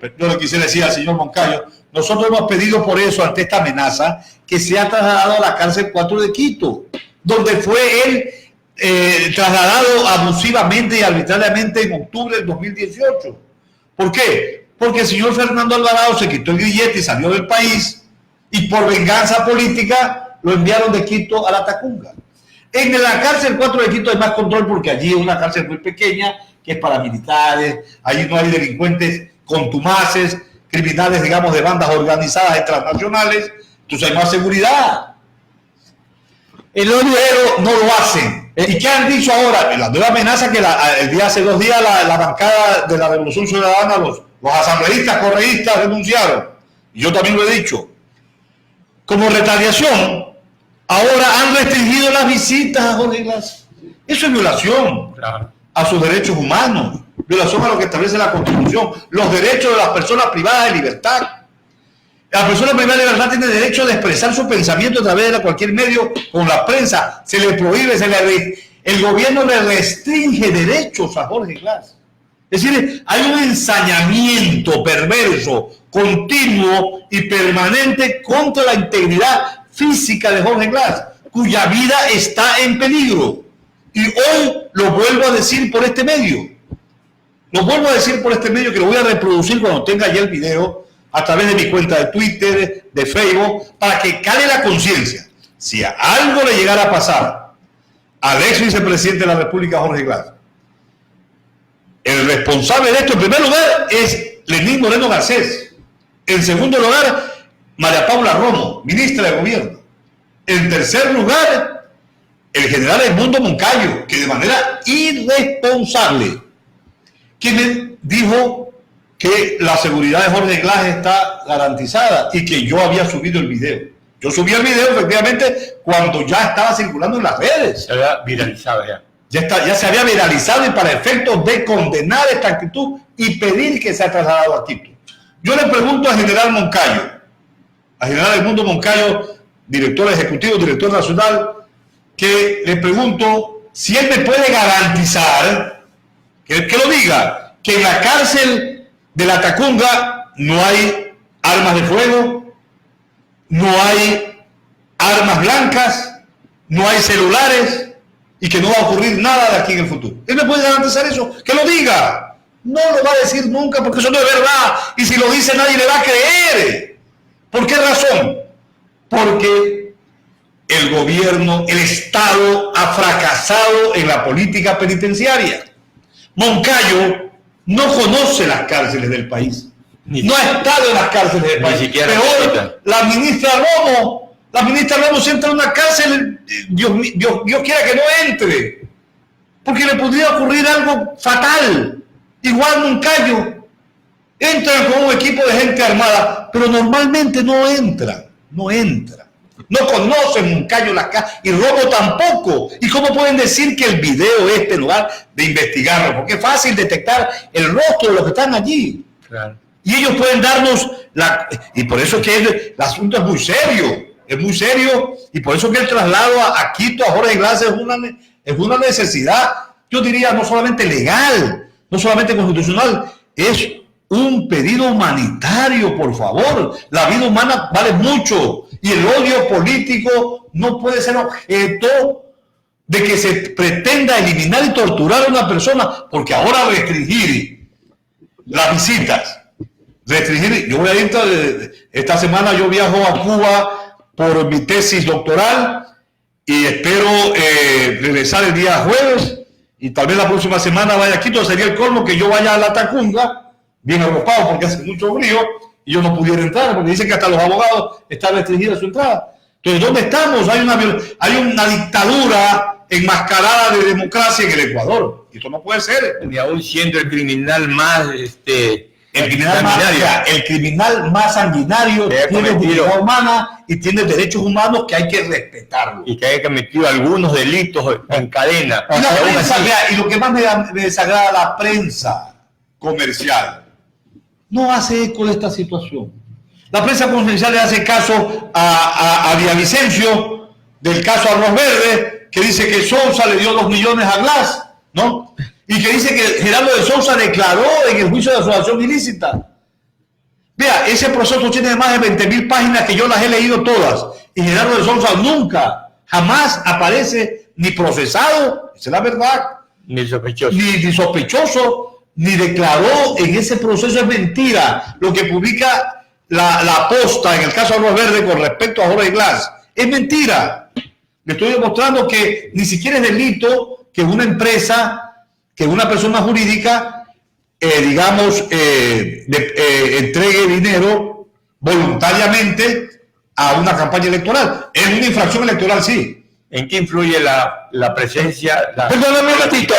Pero yo le quisiera decir al señor Moncayo, nosotros hemos pedido por eso, ante esta amenaza, que sea trasladado a la cárcel 4 de Quito, donde fue él trasladado abusivamente y arbitrariamente en octubre del 2018. ¿Por qué? Porque el señor Fernando Alvarado se quitó el grillete y salió del país, y por venganza política lo enviaron de Quito a la Tacunga. En la cárcel 4 de Quito hay más control porque allí es una cárcel muy pequeña, que es para militares, allí no hay delincuentes contumaces, criminales, digamos, de bandas organizadas transnacionales, entonces hay más seguridad. El pero no lo hacen. ¿Y qué han dicho ahora? La nueva amenaza que hace 2 días la bancada de la Revolución Ciudadana, los asambleístas correístas denunciaron, y yo también lo he dicho, como retaliación, ahora han restringido las visitas a Jorge Glass. Eso es violación a sus derechos humanos, violación a lo que establece la Constitución, los derechos de las personas privadas de libertad. La persona privada de libertad tiene derecho de expresar su pensamiento a través de cualquier medio, con la prensa. Se le prohíbe, el gobierno le restringe derechos a Jorge Glass. Es decir, hay un ensañamiento perverso, continuo y permanente contra la integridad física de Jorge Glass, cuya vida está en peligro. Y hoy lo vuelvo a decir por este medio. Lo vuelvo a decir por este medio, que lo voy a reproducir cuando tenga ya el video, a través de mi cuenta de Twitter, de Facebook, para que cale la conciencia. Si a algo le llegara a pasar al ex vicepresidente de la República, Jorge Glass, el responsable de esto, en primer lugar, es Lenín Moreno Garcés. En segundo lugar, María Paula Romo, ministra de Gobierno. En tercer lugar, el general Edmundo Moncayo, que de manera irresponsable, que me dijo que la seguridad de Jorge Glass está garantizada y que yo había subido el video. Yo subí el video efectivamente cuando ya estaba circulando en las redes. Se había viralizado ya. Ya se había viralizado, y para efectos de condenar esta actitud y pedir que sea trasladado a Quito. Yo le pregunto al general Moncayo, al general Edmundo Moncayo, director ejecutivo, director nacional, que le pregunto si él me puede garantizar, que lo diga, que en la cárcel de la Tacunga no hay armas de fuego, no hay armas blancas, no hay celulares, y que no va a ocurrir nada de aquí en el futuro. ¿Él me puede garantizar eso? ¡Que lo diga! No lo va a decir nunca, porque eso no es verdad, y si lo dice nadie le va a creer. ¿Por qué razón? Porque el gobierno, el Estado ha fracasado en la política penitenciaria. Moncayo no conoce las cárceles del país, no ha estado en las cárceles del país. Peor, la ministra Romo se entra en una cárcel, Dios quiera que no entre, porque le podría ocurrir algo fatal. Igual Moncayo, entran con un equipo de gente armada, pero normalmente no entran. No conocen Moncayo las cárceles, y Romo tampoco. ¿Y cómo pueden decir que el video es en lugar de investigarlo? Porque es fácil detectar el rostro de los que están allí. Claro. Y ellos pueden darnos y por eso es que el asunto es muy serio, y por eso que el traslado a Quito a Jorge Glass es una necesidad, yo diría, no solamente legal, no solamente constitucional, es un pedido humanitario, por favor. La vida humana vale mucho, y el odio político no puede ser objeto de que se pretenda eliminar y torturar a una persona, porque ahora restringir las visitas, yo voy a ir, esta semana yo viajo a Cuba por mi tesis doctoral, y espero regresar el día jueves, y tal vez la próxima semana vaya a Quito. Sería el colmo que yo vaya a la Tacunga, bien arropado porque hace mucho frío, y yo no pudiera entrar, porque dicen que hasta los abogados están restringida su entrada. Entonces, ¿dónde estamos? Hay una dictadura enmascarada de democracia en el Ecuador, y esto no puede ser. Y aún siendo el criminal más El criminal más sanguinario tiene dignidad humana y tiene derechos humanos que hay que respetarlo. Y que haya cometido algunos delitos en cadena. Y lo que más me desagrada, la prensa comercial no hace eco de esta situación. La prensa comercial le hace caso a Villavicencio, del caso Arroz Verde, que dice que Sousa le dio 2 millones a Glass, ¿no? Y que dice que Gerardo de Sousa declaró en el juicio de asociación ilícita. Vea, ese proceso tiene más de 20.000 páginas que yo las he leído todas. Y Gerardo de Sousa nunca, jamás aparece ni procesado, esa es la verdad, Ni sospechoso. ni sospechoso, ni declaró en ese proceso. Es mentira. Lo que publica la Posta en el caso de Arroz Verde con respecto a Jorge Glass es mentira. Le estoy demostrando que ni siquiera es delito que una empresa, que una persona jurídica, entregue dinero voluntariamente a una campaña electoral. Es una infracción electoral, sí. ¿En qué influye la presencia? Perdóname un momentito,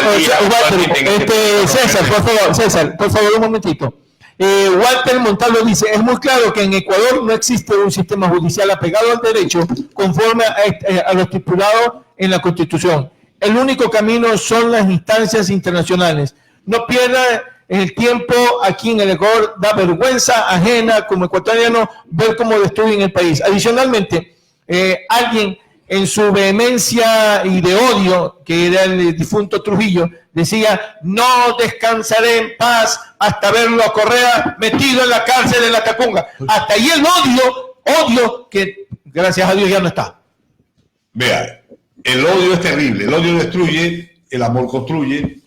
César, por favor, un momentito. Walter Montalvo dice, es muy claro que en Ecuador no existe un sistema judicial apegado al derecho conforme a lo estipulado en la Constitución. El único camino son las instancias internacionales. No pierda el tiempo aquí en el Ecuador, da vergüenza ajena como ecuatoriano ver cómo destruyen el país. Adicionalmente, alguien en su vehemencia y de odio, que era el difunto Trujillo, decía, no descansaré en paz hasta verlo a Correa metido en la cárcel de la Tacunga. Hasta ahí el odio que gracias a Dios ya no está. Vea, el odio es terrible, el odio destruye, el amor construye,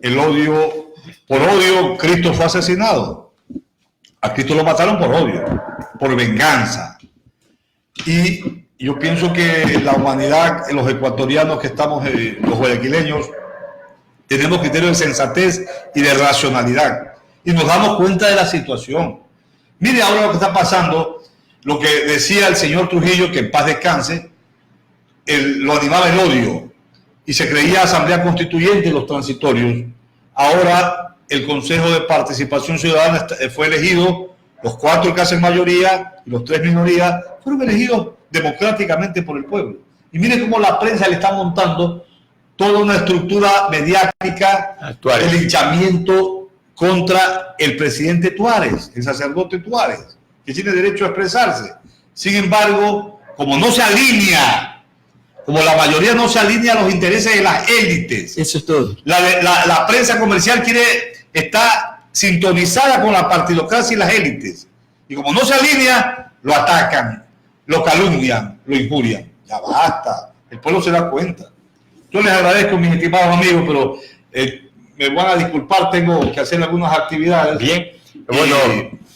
el odio, por odio Cristo fue asesinado. A Cristo lo mataron por odio, por venganza. Y yo pienso que la humanidad, los ecuatorianos que estamos, los guayaquileños, tenemos criterios de sensatez y de racionalidad. Y nos damos cuenta de la situación. Mire ahora lo que está pasando, lo que decía el señor Trujillo, que en paz descanse, lo animaba el odio. Y se creía asamblea constituyente los transitorios. Ahora el Consejo de Participación Ciudadana fue elegido, los 4 que hacen mayoría y los 3 minorías, fueron elegidos democráticamente por el pueblo. Y mire cómo la prensa le está montando toda una estructura mediática de linchamiento contra el presidente Tuárez, el sacerdote Tuárez, que tiene derecho a expresarse. Sin embargo, como no se alinea, como la mayoría no se alinea a los intereses de las élites, Eso es todo. la prensa comercial está sintonizada con la partidocracia y las élites. Y como no se alinea, lo atacan, lo calumnian, lo injurian. Ya basta, el pueblo se da cuenta. Yo les agradezco, mis estimados amigos, pero me van a disculpar, tengo que hacer algunas actividades. Bien, bueno,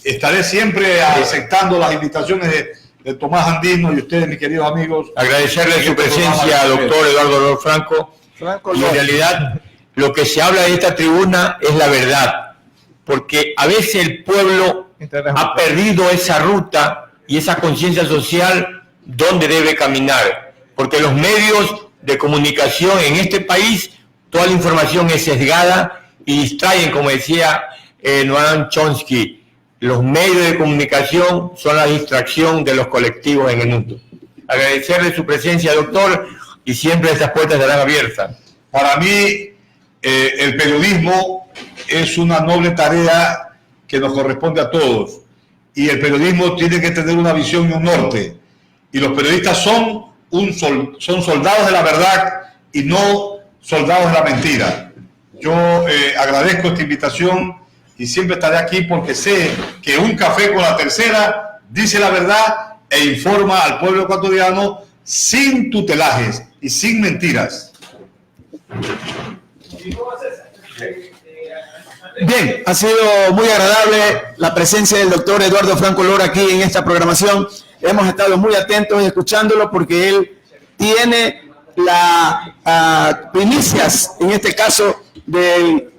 estaré siempre aceptando las invitaciones de Tomás Andino y ustedes, mis queridos amigos. agradecerle su presencia, doctor Eduardo Franco. Y en realidad, lo que se habla de esta tribuna es la verdad, porque a veces el pueblo ha perdido esa ruta y esa conciencia social donde debe caminar, porque los medios de comunicación en este país, toda la información es sesgada y distraen, como decía Noam Chomsky, los medios de comunicación son la distracción de los colectivos en el mundo. Agradecerle su presencia, doctor, y siempre estas puertas estarán abiertas. Para mí, el periodismo es una noble tarea que nos corresponde a todos. Y el periodismo tiene que tener una visión y un norte. Y los periodistas son soldados de la verdad y no soldados de la mentira. Yo agradezco esta invitación y siempre estaré aquí porque sé que un café con la tercera dice la verdad e informa al pueblo ecuatoriano sin tutelajes y sin mentiras. Bien, ha sido muy agradable la presencia del doctor Eduardo Franco Lora aquí en esta programación. Hemos estado muy atentos escuchándolo porque él tiene las primicias, en este caso del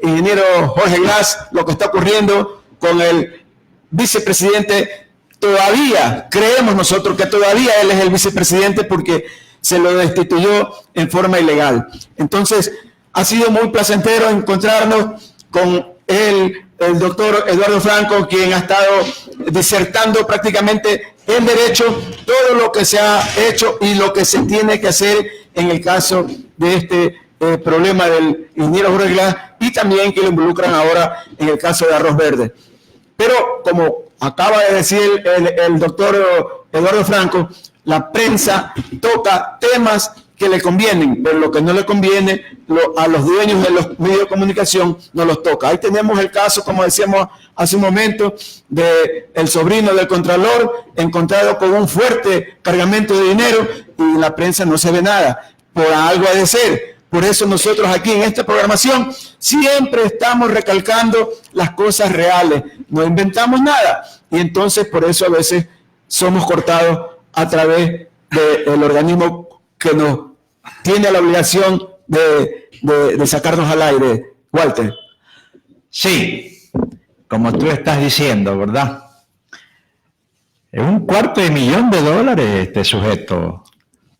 ingeniero Jorge Glass, lo que está ocurriendo con el vicepresidente. Todavía creemos nosotros que todavía él es el vicepresidente porque se lo destituyó en forma ilegal. Entonces, ha sido muy placentero encontrarnos con el doctor Eduardo Franco, quien ha estado disertando prácticamente en derecho todo lo que se ha hecho y lo que se tiene que hacer en el caso de este problema del ingeniero Jorge Glass y también que lo involucran ahora en el caso de Arroz Verde. Pero como acaba de decir el doctor Eduardo Franco, la prensa toca temas que le convienen, pero lo que no le conviene a los dueños de los medios de comunicación no los toca. Ahí tenemos el caso, como decíamos hace un momento, de el sobrino del Contralor encontrado con un fuerte cargamento de dinero y en la prensa no se ve nada. Por algo ha de ser. Por eso nosotros aquí en esta programación siempre estamos recalcando las cosas reales. No inventamos nada. Y entonces por eso a veces somos cortados a través del organismo que nos tiene la obligación de sacarnos al aire. Walter. Sí, como tú estás diciendo, ¿verdad? Es $250,000 este sujeto,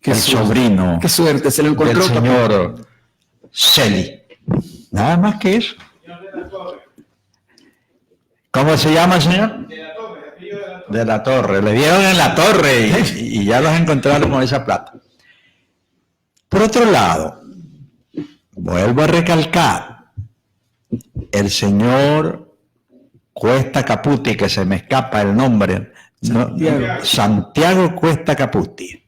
el sobrino Qué suerte, se lo encontró. del señor Celi. Nada más que eso. ¿Cómo se llama el señor? De la Torre. Le dieron en la Torre y ya los encontraron con esa plata. Por otro lado, vuelvo a recalcar, el señor Cuesta Caputi, que se me escapa el nombre, Santiago Cuesta Caputi.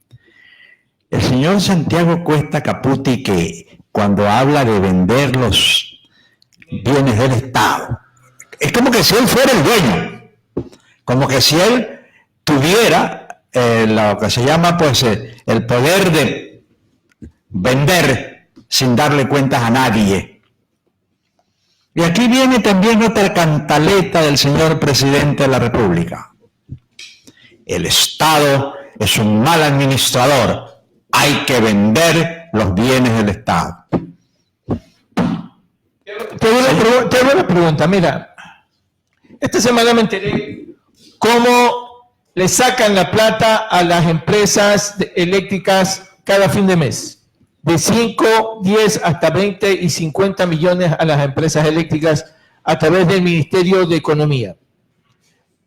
El señor Santiago Cuesta Caputi, que cuando habla de vender los bienes del Estado, es como que si él fuera el dueño, como que si él tuviera lo que se llama pues el poder de vender sin darle cuentas a nadie. Y aquí viene también otra cantaleta del señor presidente de la República. El Estado es un mal administrador. Hay que vender los bienes del Estado. Te hago una pregunta. Mira, esta semana me enteré cómo le sacan la plata a las empresas eléctricas cada fin de mes. De 5, 10 hasta 20 y 50 millones a las empresas eléctricas a través del Ministerio de Economía.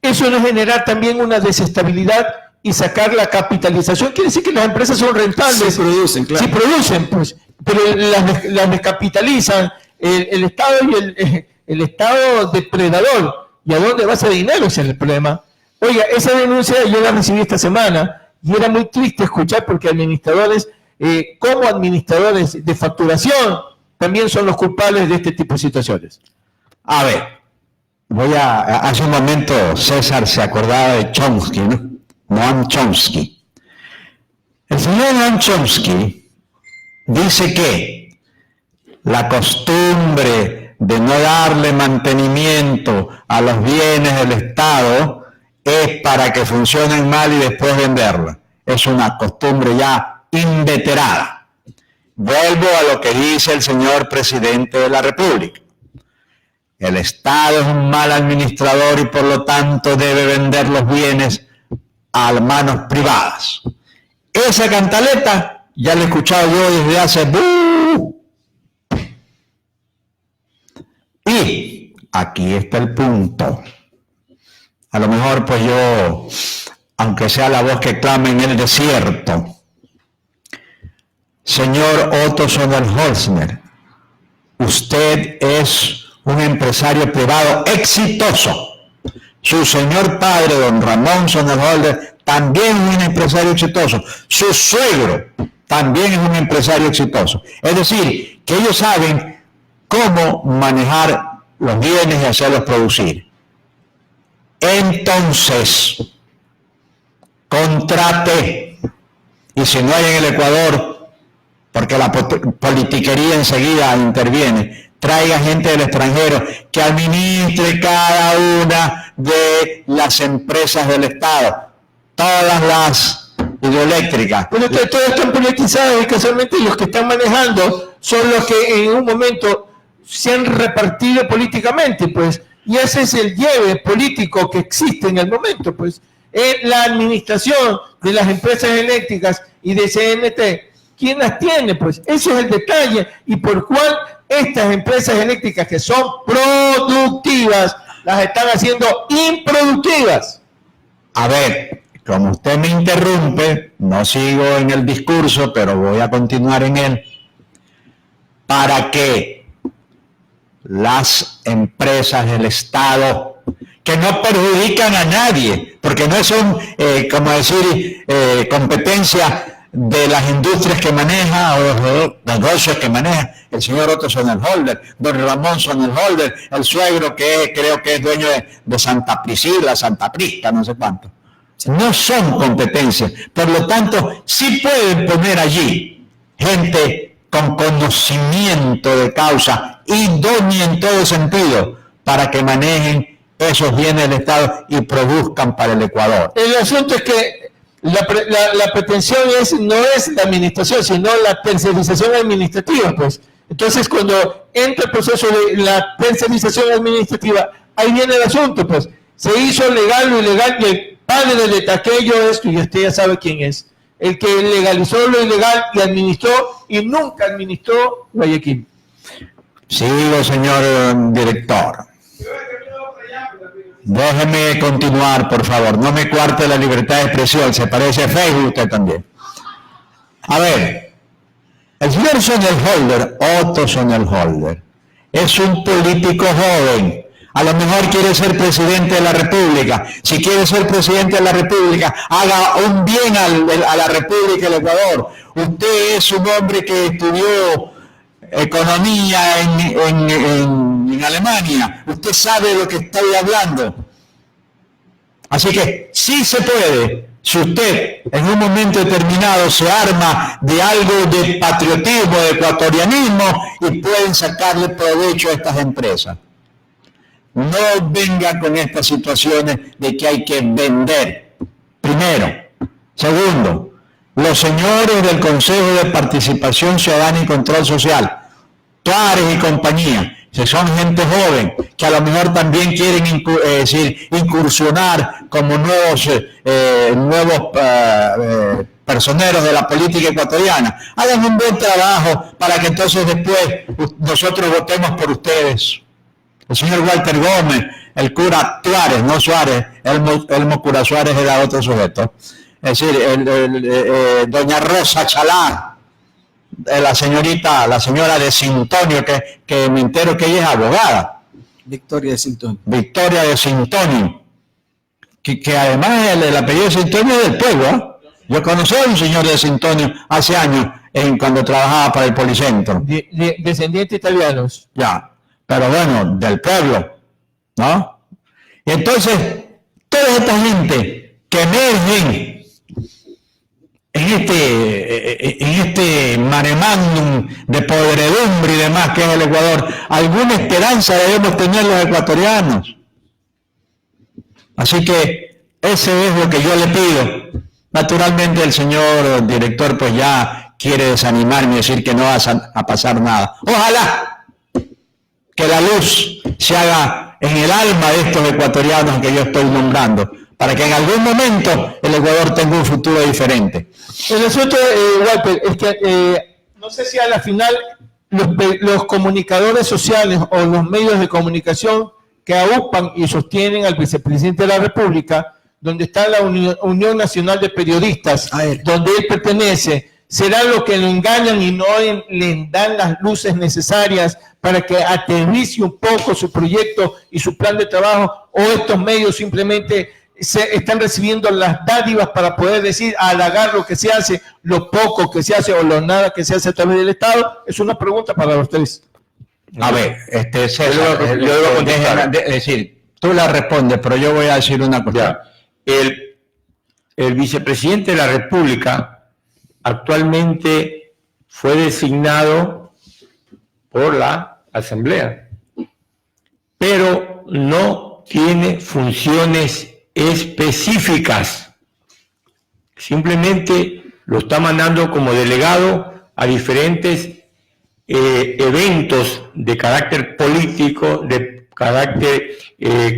Eso no genera también una desestabilidad y sacar la capitalización. Quiere decir que las empresas son rentables. Sí producen, claro. Sí producen, pues, pero las descapitalizan. El Estado y el Estado depredador. ¿Y a dónde va ese dinero? Ese es el problema. Oiga, esa denuncia yo la recibí esta semana y era muy triste escuchar porque administradores, como administradores de facturación, también son los culpables de este tipo de situaciones. A ver, hace un momento César se acordaba de Chomsky, ¿no? Noam Chomsky. El señor Noam Chomsky dice que la costumbre de no darle mantenimiento a los bienes del Estado es para que funcionen mal y después venderlos. Es una costumbre ya inveterada. Vuelvo a lo que dice el señor presidente de la República. El Estado es un mal administrador y por lo tanto debe vender los bienes a manos privadas. Esa cantaleta ya la he escuchado yo desde hace... Y aquí está el punto. A lo mejor pues yo, aunque sea la voz que clama en el desierto, señor Otto Sonnenholzner, usted es un empresario privado exitoso. Su señor padre, don Ramón Sonnenholzner, también es un empresario exitoso. Su suegro también es un empresario exitoso. Es decir, que ellos saben cómo manejar los bienes y hacerlos producir. Entonces, contrate, y si no hay en el Ecuador, porque la politiquería enseguida interviene, traiga gente del extranjero que administre cada una de las empresas del Estado, todas las hidroeléctricas. Bueno, todas están politizadas y casualmente los que están manejando son los que en un momento se han repartido políticamente, pues, y ese es el lleve político que existe en el momento, pues. La administración de las empresas eléctricas y de CNT, ¿quién las tiene? Pues ese es el detalle y por cual estas empresas eléctricas que son productivas las están haciendo improductivas. A ver, como usted me interrumpe, no sigo en el discurso, pero voy a continuar en él. Para que las empresas del Estado, que no perjudican a nadie, porque no son, como decir, competencia de las industrias que maneja o los negocios que maneja el señor Otto Sonnenholder, don Ramón Sonnenholder, el suegro que creo que es dueño de Santa Priscila, Santa Prisca, no sé cuánto. No son competencias, por lo tanto, sí pueden poner allí gente con conocimiento de causa, idónea en todo sentido, para que manejen esos bienes del Estado y produzcan para el Ecuador. El asunto es que la pretensión no es la administración, sino la tercerización administrativa, pues. Entonces, cuando entra el proceso de la tercerización administrativa, ahí viene el asunto, pues. Se hizo legal lo ilegal y el padre de Taquello esto, y usted ya sabe quién es. El que legalizó lo ilegal y administró, y nunca administró Guayaquil. Sigo, señor director. Déjeme continuar, por favor. No me cuarte la libertad de expresión. Se parece a Facebook usted también. A ver, el señor Sonnenholder, Otto Sonnenholder, es un político joven. A lo mejor quiere ser presidente de la República. Si quiere ser presidente de la República, haga un bien a la República del Ecuador. Usted es un hombre que estudió economía en Alemania. Usted sabe de lo que estoy hablando. Así que sí se puede. Si usted en un momento determinado se arma de algo de patriotismo, de ecuatorianismo, y pueden sacarle provecho a estas empresas. No venga con estas situaciones de que hay que vender. Primero. Segundo, los señores del Consejo de Participación Ciudadana y Control Social, Tuárez y compañía, que son gente joven, que a lo mejor también quieren incursionar como nuevos personeros de la política ecuatoriana. Hagan un buen trabajo para que entonces después nosotros votemos por ustedes. El señor Walter Gómez, el cura Tuárez, no Suárez, Elmo Cura Suárez era otro sujeto. Es decir, doña Rosa Chalá, la señora de Sintonio, que me entero que ella es abogada. Victoria de Sintonio. Victoria de Sintonio. Que además el apellido de Sintonio es del pueblo, ¿eh? Yo conocí a un señor de Sintonio hace años, cuando trabajaba para el Policentro. Descendientes italianos. Ya. Pero bueno, del pueblo, ¿no? Y entonces, toda esta gente que emergen en este mare magnum de podredumbre y demás que es el Ecuador, alguna esperanza debemos tener los ecuatorianos. Así que ese es lo que yo le pido. Naturalmente el señor director pues ya quiere desanimarme y decir que no va a pasar nada. Ojalá que la luz se haga en el alma de estos ecuatorianos que yo estoy nombrando, para que en algún momento el Ecuador tenga un futuro diferente. El asunto, Walter, es que no sé si a la final los comunicadores sociales o los medios de comunicación que aupan y sostienen al vicepresidente de la República, donde está la Unión Nacional de Periodistas, donde él pertenece, será lo que lo engañan y no le dan las luces necesarias para que aterrice un poco su proyecto y su plan de trabajo, o estos medios simplemente están recibiendo las dádivas para poder decir, halagar lo que se hace, lo poco que se hace o lo nada que se hace a través del Estado. Es una pregunta para los tres. A ver, César, yo debo contestar. Es decir, tú la respondes, pero yo voy a decir una cosa. El vicepresidente de la República actualmente fue designado por la Asamblea, pero no tiene funciones específicas. Simplemente lo está mandando como delegado a diferentes eventos de carácter político, de carácter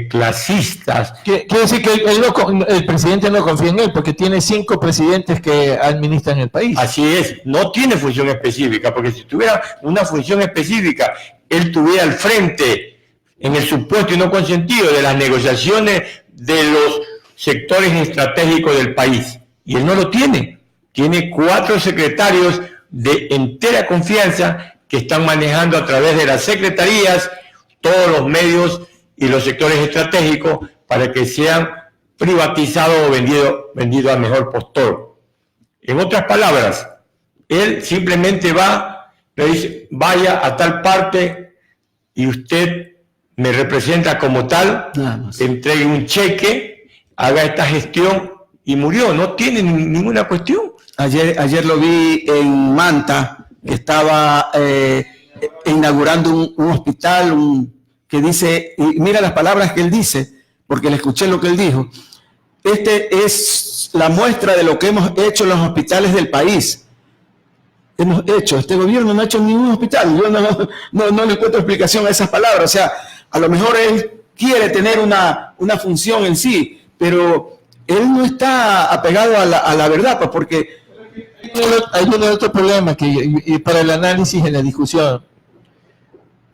clasistas. Quiere decir que el presidente no confía en él, porque tiene 5 presidentes que administran el país. Así es, no tiene función específica, porque si tuviera una función específica, él estuviera al frente, en el supuesto y no consentido, de las negociaciones de los sectores estratégicos del país. Y él no lo tiene. Tiene 4 secretarios de entera confianza que están manejando a través de las secretarías todos los medios y los sectores estratégicos para que sean privatizados o vendidos al mejor postor. En otras palabras, él simplemente le dice, vaya a tal parte y usted me representa como tal, entregue un cheque, haga esta gestión y murió, no tiene ninguna cuestión. Ayer lo vi en Manta, que estaba inaugurando un hospital que dice, y mira las palabras que él dice, porque le escuché lo que él dijo. Este es la muestra de lo que hemos hecho en los hospitales del país. Este gobierno no ha hecho ningún hospital. Yo no le encuentro explicación a esas palabras. O sea, a lo mejor él quiere tener una función en sí, pero él no está apegado a la verdad, pues, porque hay un otro problema y para el análisis en la discusión.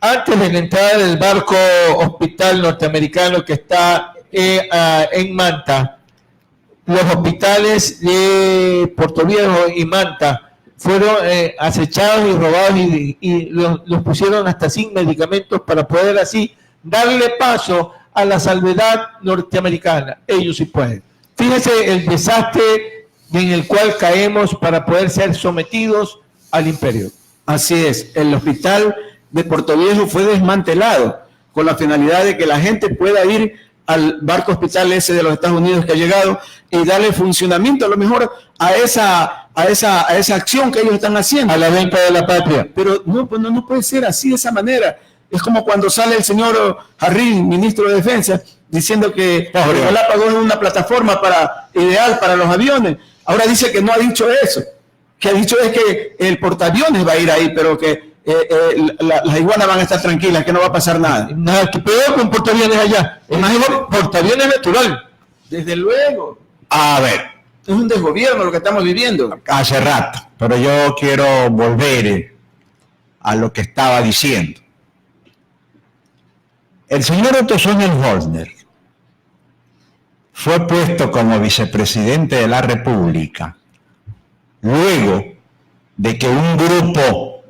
Antes de la entrada del barco hospital norteamericano que está en Manta, los hospitales de Puerto Viejo y Manta fueron acechados y robados y los pusieron hasta sin medicamentos para poder así darle paso a la salvedad norteamericana. Ellos sí pueden. Fíjese el desastre en el cual caemos para poder ser sometidos al imperio. Así es, el hospital de Puerto Viejo fue desmantelado con la finalidad de que la gente pueda ir al barco hospital ese de los Estados Unidos que ha llegado y darle funcionamiento a lo mejor a esa acción que ellos están haciendo. A la venta de la patria. Pero no puede ser así de esa manera. Es como cuando sale el señor Jarrín, ministro de Defensa, diciendo que Galápagos es una plataforma ideal para los aviones. Ahora dice que no ha dicho eso. Que ha dicho es que el portaaviones va a ir ahí, pero que las iguanas van a estar tranquilas, que no va a pasar nada. Nada, que peor con portaaviones allá. Es más, portaaviones natural. Desde luego. A ver, Es un desgobierno lo que estamos viviendo. hace rato, pero yo quiero volver a lo que estaba diciendo. El señor Otto Sonnenholder fue puesto como vicepresidente de la República luego de que un grupo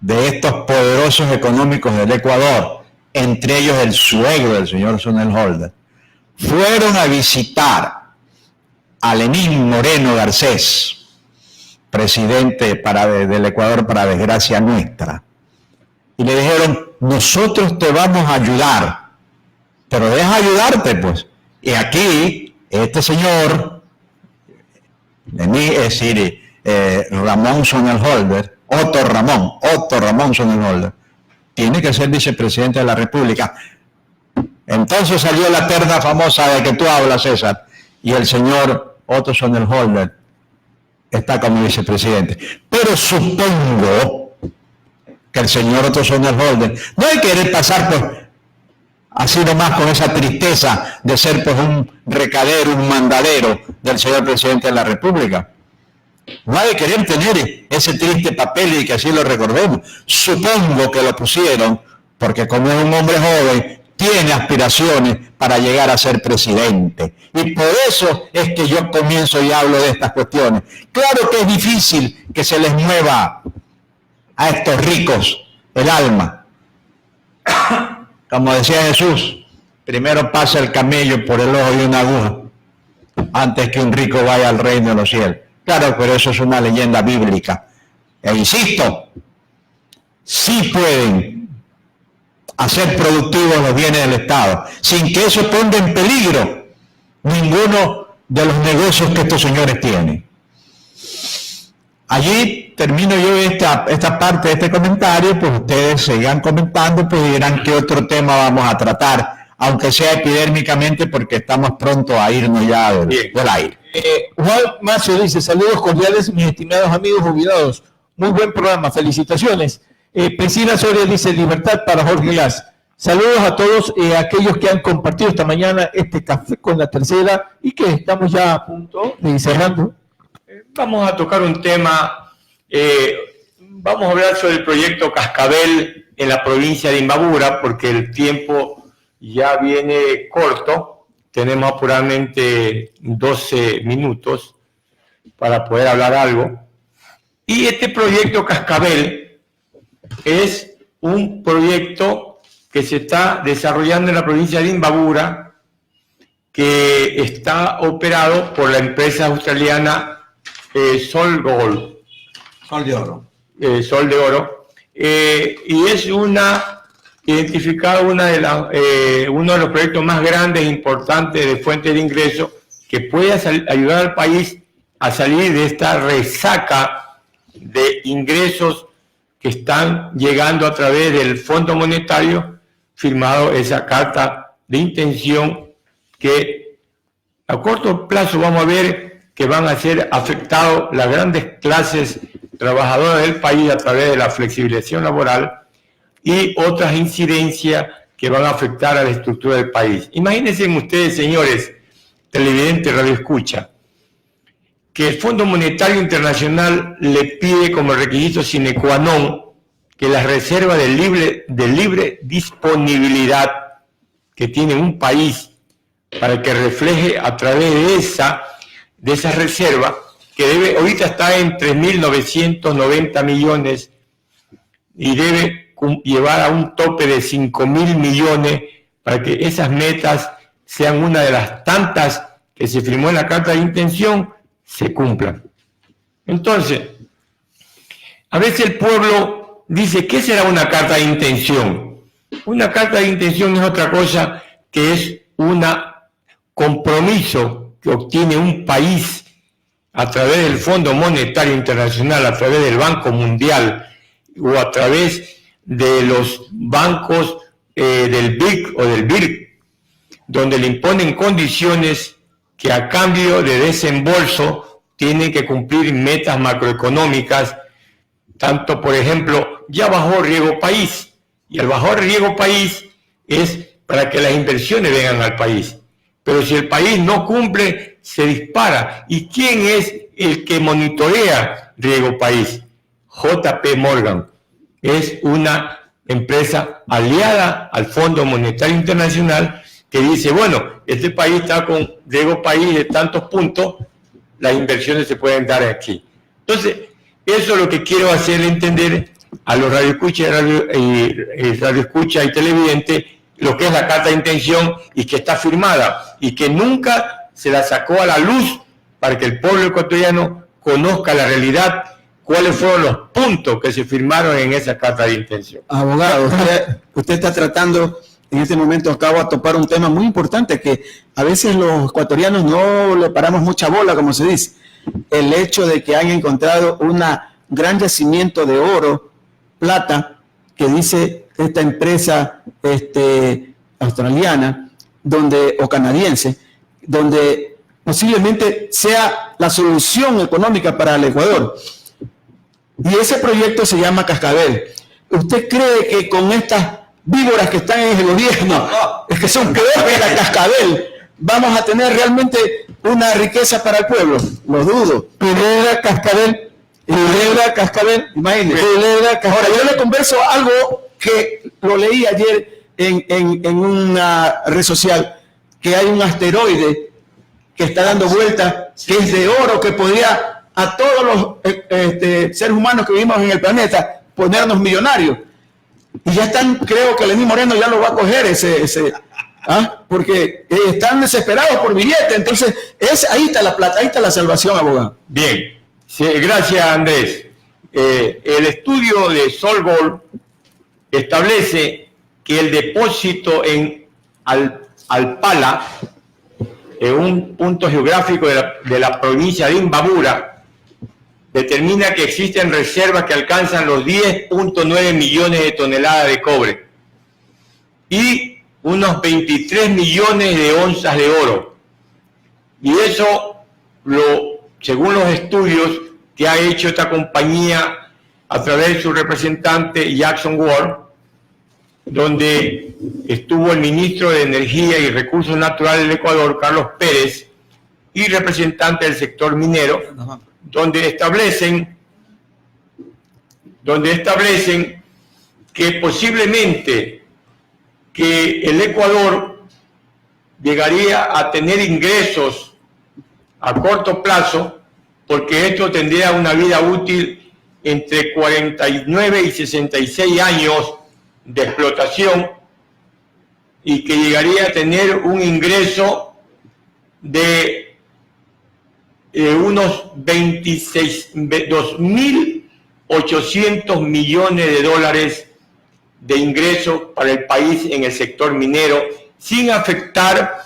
de estos poderosos económicos del Ecuador, entre ellos el suegro del señor Sonnenholder, fueron a visitar a Lenín Moreno Garcés, presidente del Ecuador para desgracia nuestra, y le dijeron, nosotros te vamos a ayudar, pero deja ayudarte, pues. Y aquí, este señor, Ramón Sonnenholder, Otto Ramón Sonnenholder, tiene que ser vicepresidente de la República. Entonces salió la terna famosa de que tú hablas, César, y el señor Otto Sonnenholder está como vicepresidente. Pero supongo que el señor Otto Sonnenholder no hay que querer pasar pues así nomás con esa tristeza de ser pues un recadero, un mandadero del señor presidente de la República. No hay que querer tener ese triste papel y que así lo recordemos. Supongo que lo pusieron porque como es un hombre joven, tiene aspiraciones para llegar a ser presidente. Y por eso es que yo comienzo y hablo de estas cuestiones. Claro que es difícil que se les mueva a estos ricos el alma. Como decía Jesús, primero pasa el camello por el ojo de una aguja antes que un rico vaya al reino de los cielos. Claro, pero eso es una leyenda bíblica. E insisto, sí pueden hacer productivos los bienes del Estado, sin que eso ponga en peligro ninguno de los negocios que estos señores tienen. Allí termino yo esta parte de este comentario, pues ustedes sigan comentando, pues dirán qué otro tema vamos a tratar, aunque sea epidérmicamente, porque estamos pronto a irnos ya del aire. Juan Macio dice, saludos cordiales, mis estimados amigos jubilados. Muy buen programa, felicitaciones. Priscila Soria dice, libertad para Jorge Glass. Saludos a todos aquellos que han compartido esta mañana este café con la tercera y que estamos ya a punto de ir cerrando. Vamos a tocar un tema, vamos a hablar sobre el proyecto Cascabel en la provincia de Imbabura, porque el tiempo ya viene corto, tenemos apuradamente 12 minutos para poder hablar algo. Y este proyecto Cascabel es un proyecto que se está desarrollando en la provincia de Imbabura, que está operado por la empresa australiana Sol de Oro. Y es identificado uno de los proyectos más grandes e importantes de fuentes de ingresos que puede ayudar al país a salir de esta resaca de ingresos que están llegando a través del Fondo Monetario, firmado esa carta de intención que a corto plazo vamos a ver que van a ser afectados las grandes clases trabajadoras del país a través de la flexibilización laboral y otras incidencias que van a afectar a la estructura del país. Imagínense ustedes, señores televidentes, radioescucha, que el Fondo Monetario Internacional le pide como requisito sine qua non que las reservas de libre disponibilidad que tiene un país para que refleje a través de esa reserva, que ahorita está en 3.990 millones y debe llevar a un tope de 5.000 millones para que esas metas sean una de las tantas que se firmó en la carta de intención, se cumplan. Entonces, a veces el pueblo dice, ¿qué será una carta de intención? Una carta de intención es otra cosa que es un compromiso que obtiene un país a través del Fondo Monetario Internacional, a través del Banco Mundial o a través de los bancos del BIC o del BIRC, donde le imponen condiciones que a cambio de desembolso tienen que cumplir metas macroeconómicas, tanto, por ejemplo, ya bajó riego país, y el bajar riego país es para que las inversiones vengan al país. Pero si el país no cumple, se dispara. ¿Y quién es el que monitorea riego país? JP Morgan. Es una empresa aliada al Fondo Monetario Internacional que dice, bueno, este país está con riego país de tantos puntos, las inversiones se pueden dar aquí. Entonces, eso es lo que quiero hacerle entender a los radioescuchas y televidentes, lo que es la carta de intención y que está firmada y que nunca se la sacó a la luz para que el pueblo ecuatoriano conozca la realidad, cuáles fueron los puntos que se firmaron en esa carta de intención. Abogado, usted está tratando, en este momento acabo de topar un tema muy importante que a veces los ecuatorianos no le paramos mucha bola, como se dice. El hecho de que han encontrado un gran yacimiento de oro, plata, que dice esta empresa australiana o canadiense, donde posiblemente sea la solución económica para el Ecuador. Y ese proyecto se llama Cascabel. ¿Usted cree que con estas víboras que están en el gobierno, es que son peores que la Cascabel, vamos a tener realmente una riqueza para el pueblo? Lo dudo. Pineda, Cascabel, imagínese. Ahora, yo le converso algo que lo leí ayer en una red social, que hay un asteroide que está dando vueltas, que es de oro, que podría a todos los seres humanos que vivimos en el planeta ponernos millonarios. Y ya están, creo que Lenín Moreno ya lo va a coger porque están desesperados por billete. Entonces, ahí está la plata, ahí está la salvación, abogado. Bien, sí, gracias, Andrés. El estudio de Solgold establece que el depósito en Alpala, en un punto geográfico de la provincia de Imbabura, determina que existen reservas que alcanzan los 10.9 millones de toneladas de cobre y unos 23 millones de onzas de oro. Y eso, según los estudios que ha hecho esta compañía a través de su representante Jackson Ward, donde estuvo el ministro de Energía y Recursos Naturales del Ecuador, Carlos Pérez, y representante del sector minero, donde establecen que posiblemente que el Ecuador llegaría a tener ingresos a corto plazo, porque esto tendría una vida útil entre 49 y 66 años de explotación, y que llegaría a tener un ingreso de unos 2.800 millones de dólares de ingresos para el país en el sector minero, sin afectar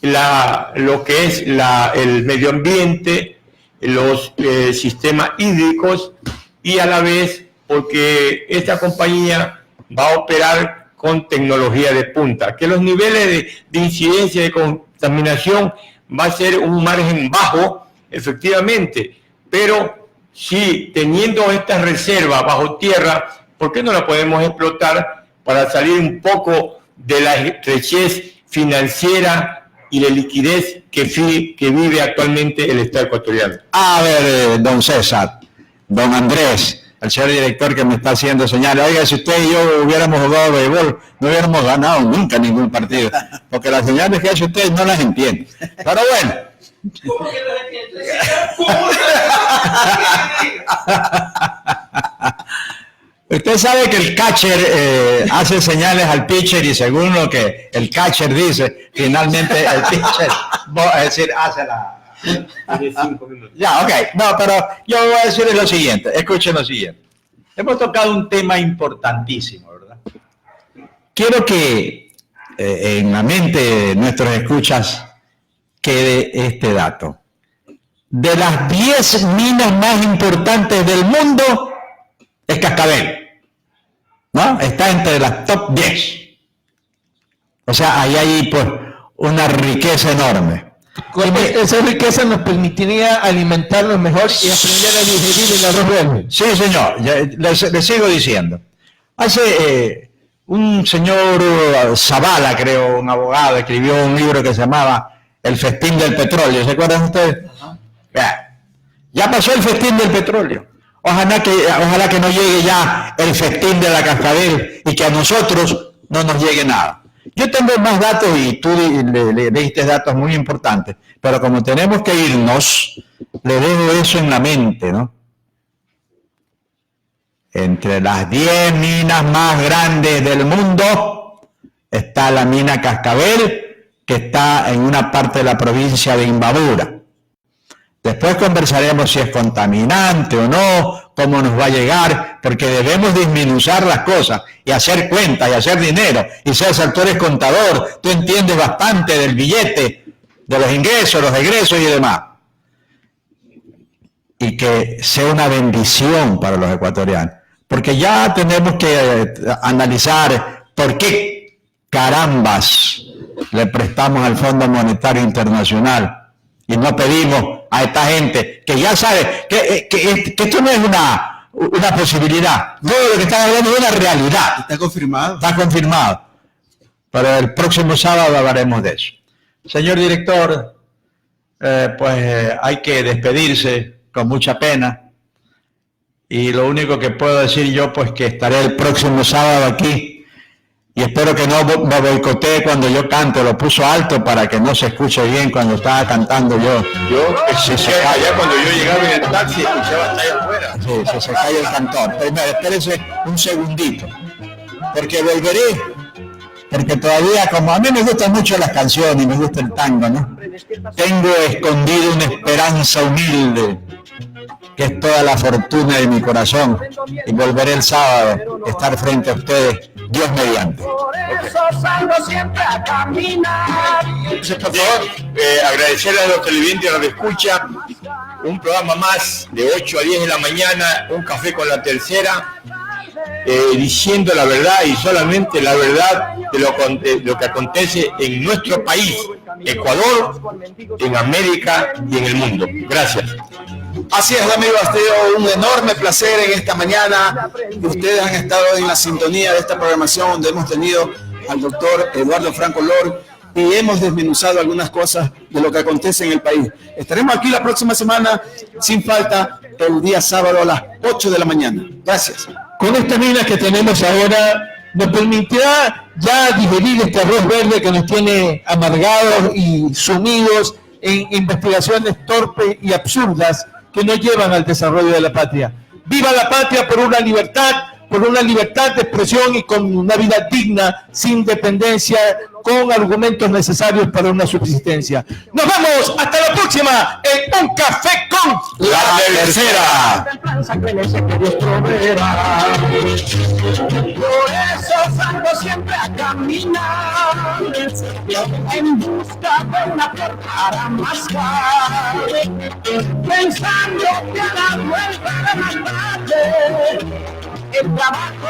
lo que es el medio ambiente, los sistemas hídricos, y a la vez porque esta compañía va a operar con tecnología de punta, que los niveles de incidencia de contaminación va a ser un margen bajo, efectivamente, pero sí, teniendo esta reserva bajo tierra, ¿por qué no la podemos explotar para salir un poco de la estrechez financiera y la liquidez que vive actualmente el Estado ecuatoriano? A ver, don César, don Andrés, el señor director que me está haciendo señales, oiga, si usted y yo hubiéramos jugado béisbol, no hubiéramos ganado nunca ningún partido, porque las señales que hace usted no las entiende. Pero bueno. ¿Cómo que las entiende? ¿Cómo Usted sabe que el catcher hace señales al pitcher y según lo que el catcher dice, finalmente el pitcher, es decir, hace la... Ya, ok. No, pero yo voy a decirles lo siguiente. Escuchen lo siguiente. Hemos tocado un tema importantísimo, ¿verdad? Quiero que en la mente de nuestros escuchas quede este dato. De las 10 minas más importantes del mundo, es Cascabel, ¿no? Está entre las top 10. O sea, ahí hay pues una riqueza enorme. Esa riqueza nos permitiría alimentarnos mejor y aprender a digerir el arroz verde. Sí, señor, les sigo diciendo. Hace un señor Zavala, creo, un abogado, escribió un libro que se llamaba El festín del petróleo. ¿Se acuerdan ustedes? Ya pasó el festín del petróleo. Ojalá que no llegue ya el festín de la Cascabel y que a nosotros no nos llegue nada. Yo tengo más datos y tú le diste datos muy importantes, pero como tenemos que irnos, le dejo eso en la mente, ¿no? Entre las 10 minas más grandes del mundo está la mina Cascabel, que está en una parte de la provincia de Imbabura. Después conversaremos si es contaminante o no, cómo nos va a llegar, porque debemos disminuir las cosas y hacer cuentas y hacer dinero. Y César, tú eres contador, tú entiendes bastante del billete, de los ingresos, los egresos y demás. Y que sea una bendición para los ecuatorianos. Porque ya tenemos que analizar por qué carambas le prestamos al Fondo Monetario Internacional y no pedimos a esta gente que ya sabe que esto no es una posibilidad. No, lo que están hablando es una realidad. Está confirmado. Está confirmado. Pero el próximo sábado hablaremos de eso. Señor director, hay que despedirse con mucha pena. Y lo único que puedo decir yo, pues que estaré el próximo sábado aquí. Y espero que no me boicotee cuando yo cante, lo puso alto para que no se escuche bien cuando estaba cantando yo. Si se allá cuando yo llegaba en el taxi, escuchaba hasta allá afuera. Sí, se cae el cantor. Primero, espérese un segundito, porque volveré, porque todavía, como a mí me gustan mucho las canciones y me gusta el tango, ¿no? Tengo escondido una esperanza humilde, que es toda la fortuna de mi corazón, y volveré el sábado a estar frente a ustedes, Dios mediante. Entonces, por favor, agradecerle a los televidentes y a los que escuchan un programa más de 8 a 10 de la mañana, un café con la tercera, diciendo la verdad y solamente la verdad de lo que acontece en nuestro país, Ecuador, en América y en el mundo. Gracias. Así es, amigos, ha sido un enorme placer en esta mañana. Ustedes han estado en la sintonía de esta programación donde hemos tenido al doctor Eduardo Franco Lor y hemos desmenuzado algunas cosas de lo que acontece en el país. Estaremos aquí la próxima semana, sin falta, el día sábado a las 8 de la mañana. Gracias. Con estas minas que tenemos ahora, nos permitirá ya digerir este arroz verde que nos tiene amargados y sumidos en investigaciones torpes y absurdas que no llevan al desarrollo de la patria. ¡Viva la patria por una libertad por una libertad de expresión y con una vida digna, sin dependencia, con argumentos necesarios para una subsistencia. Nos vemos hasta la próxima en Un Café con La Tercera. Por eso salgo siempre a caminar en busca de una flor para mascar, pensando que a la vuelta de la tarde el trabajo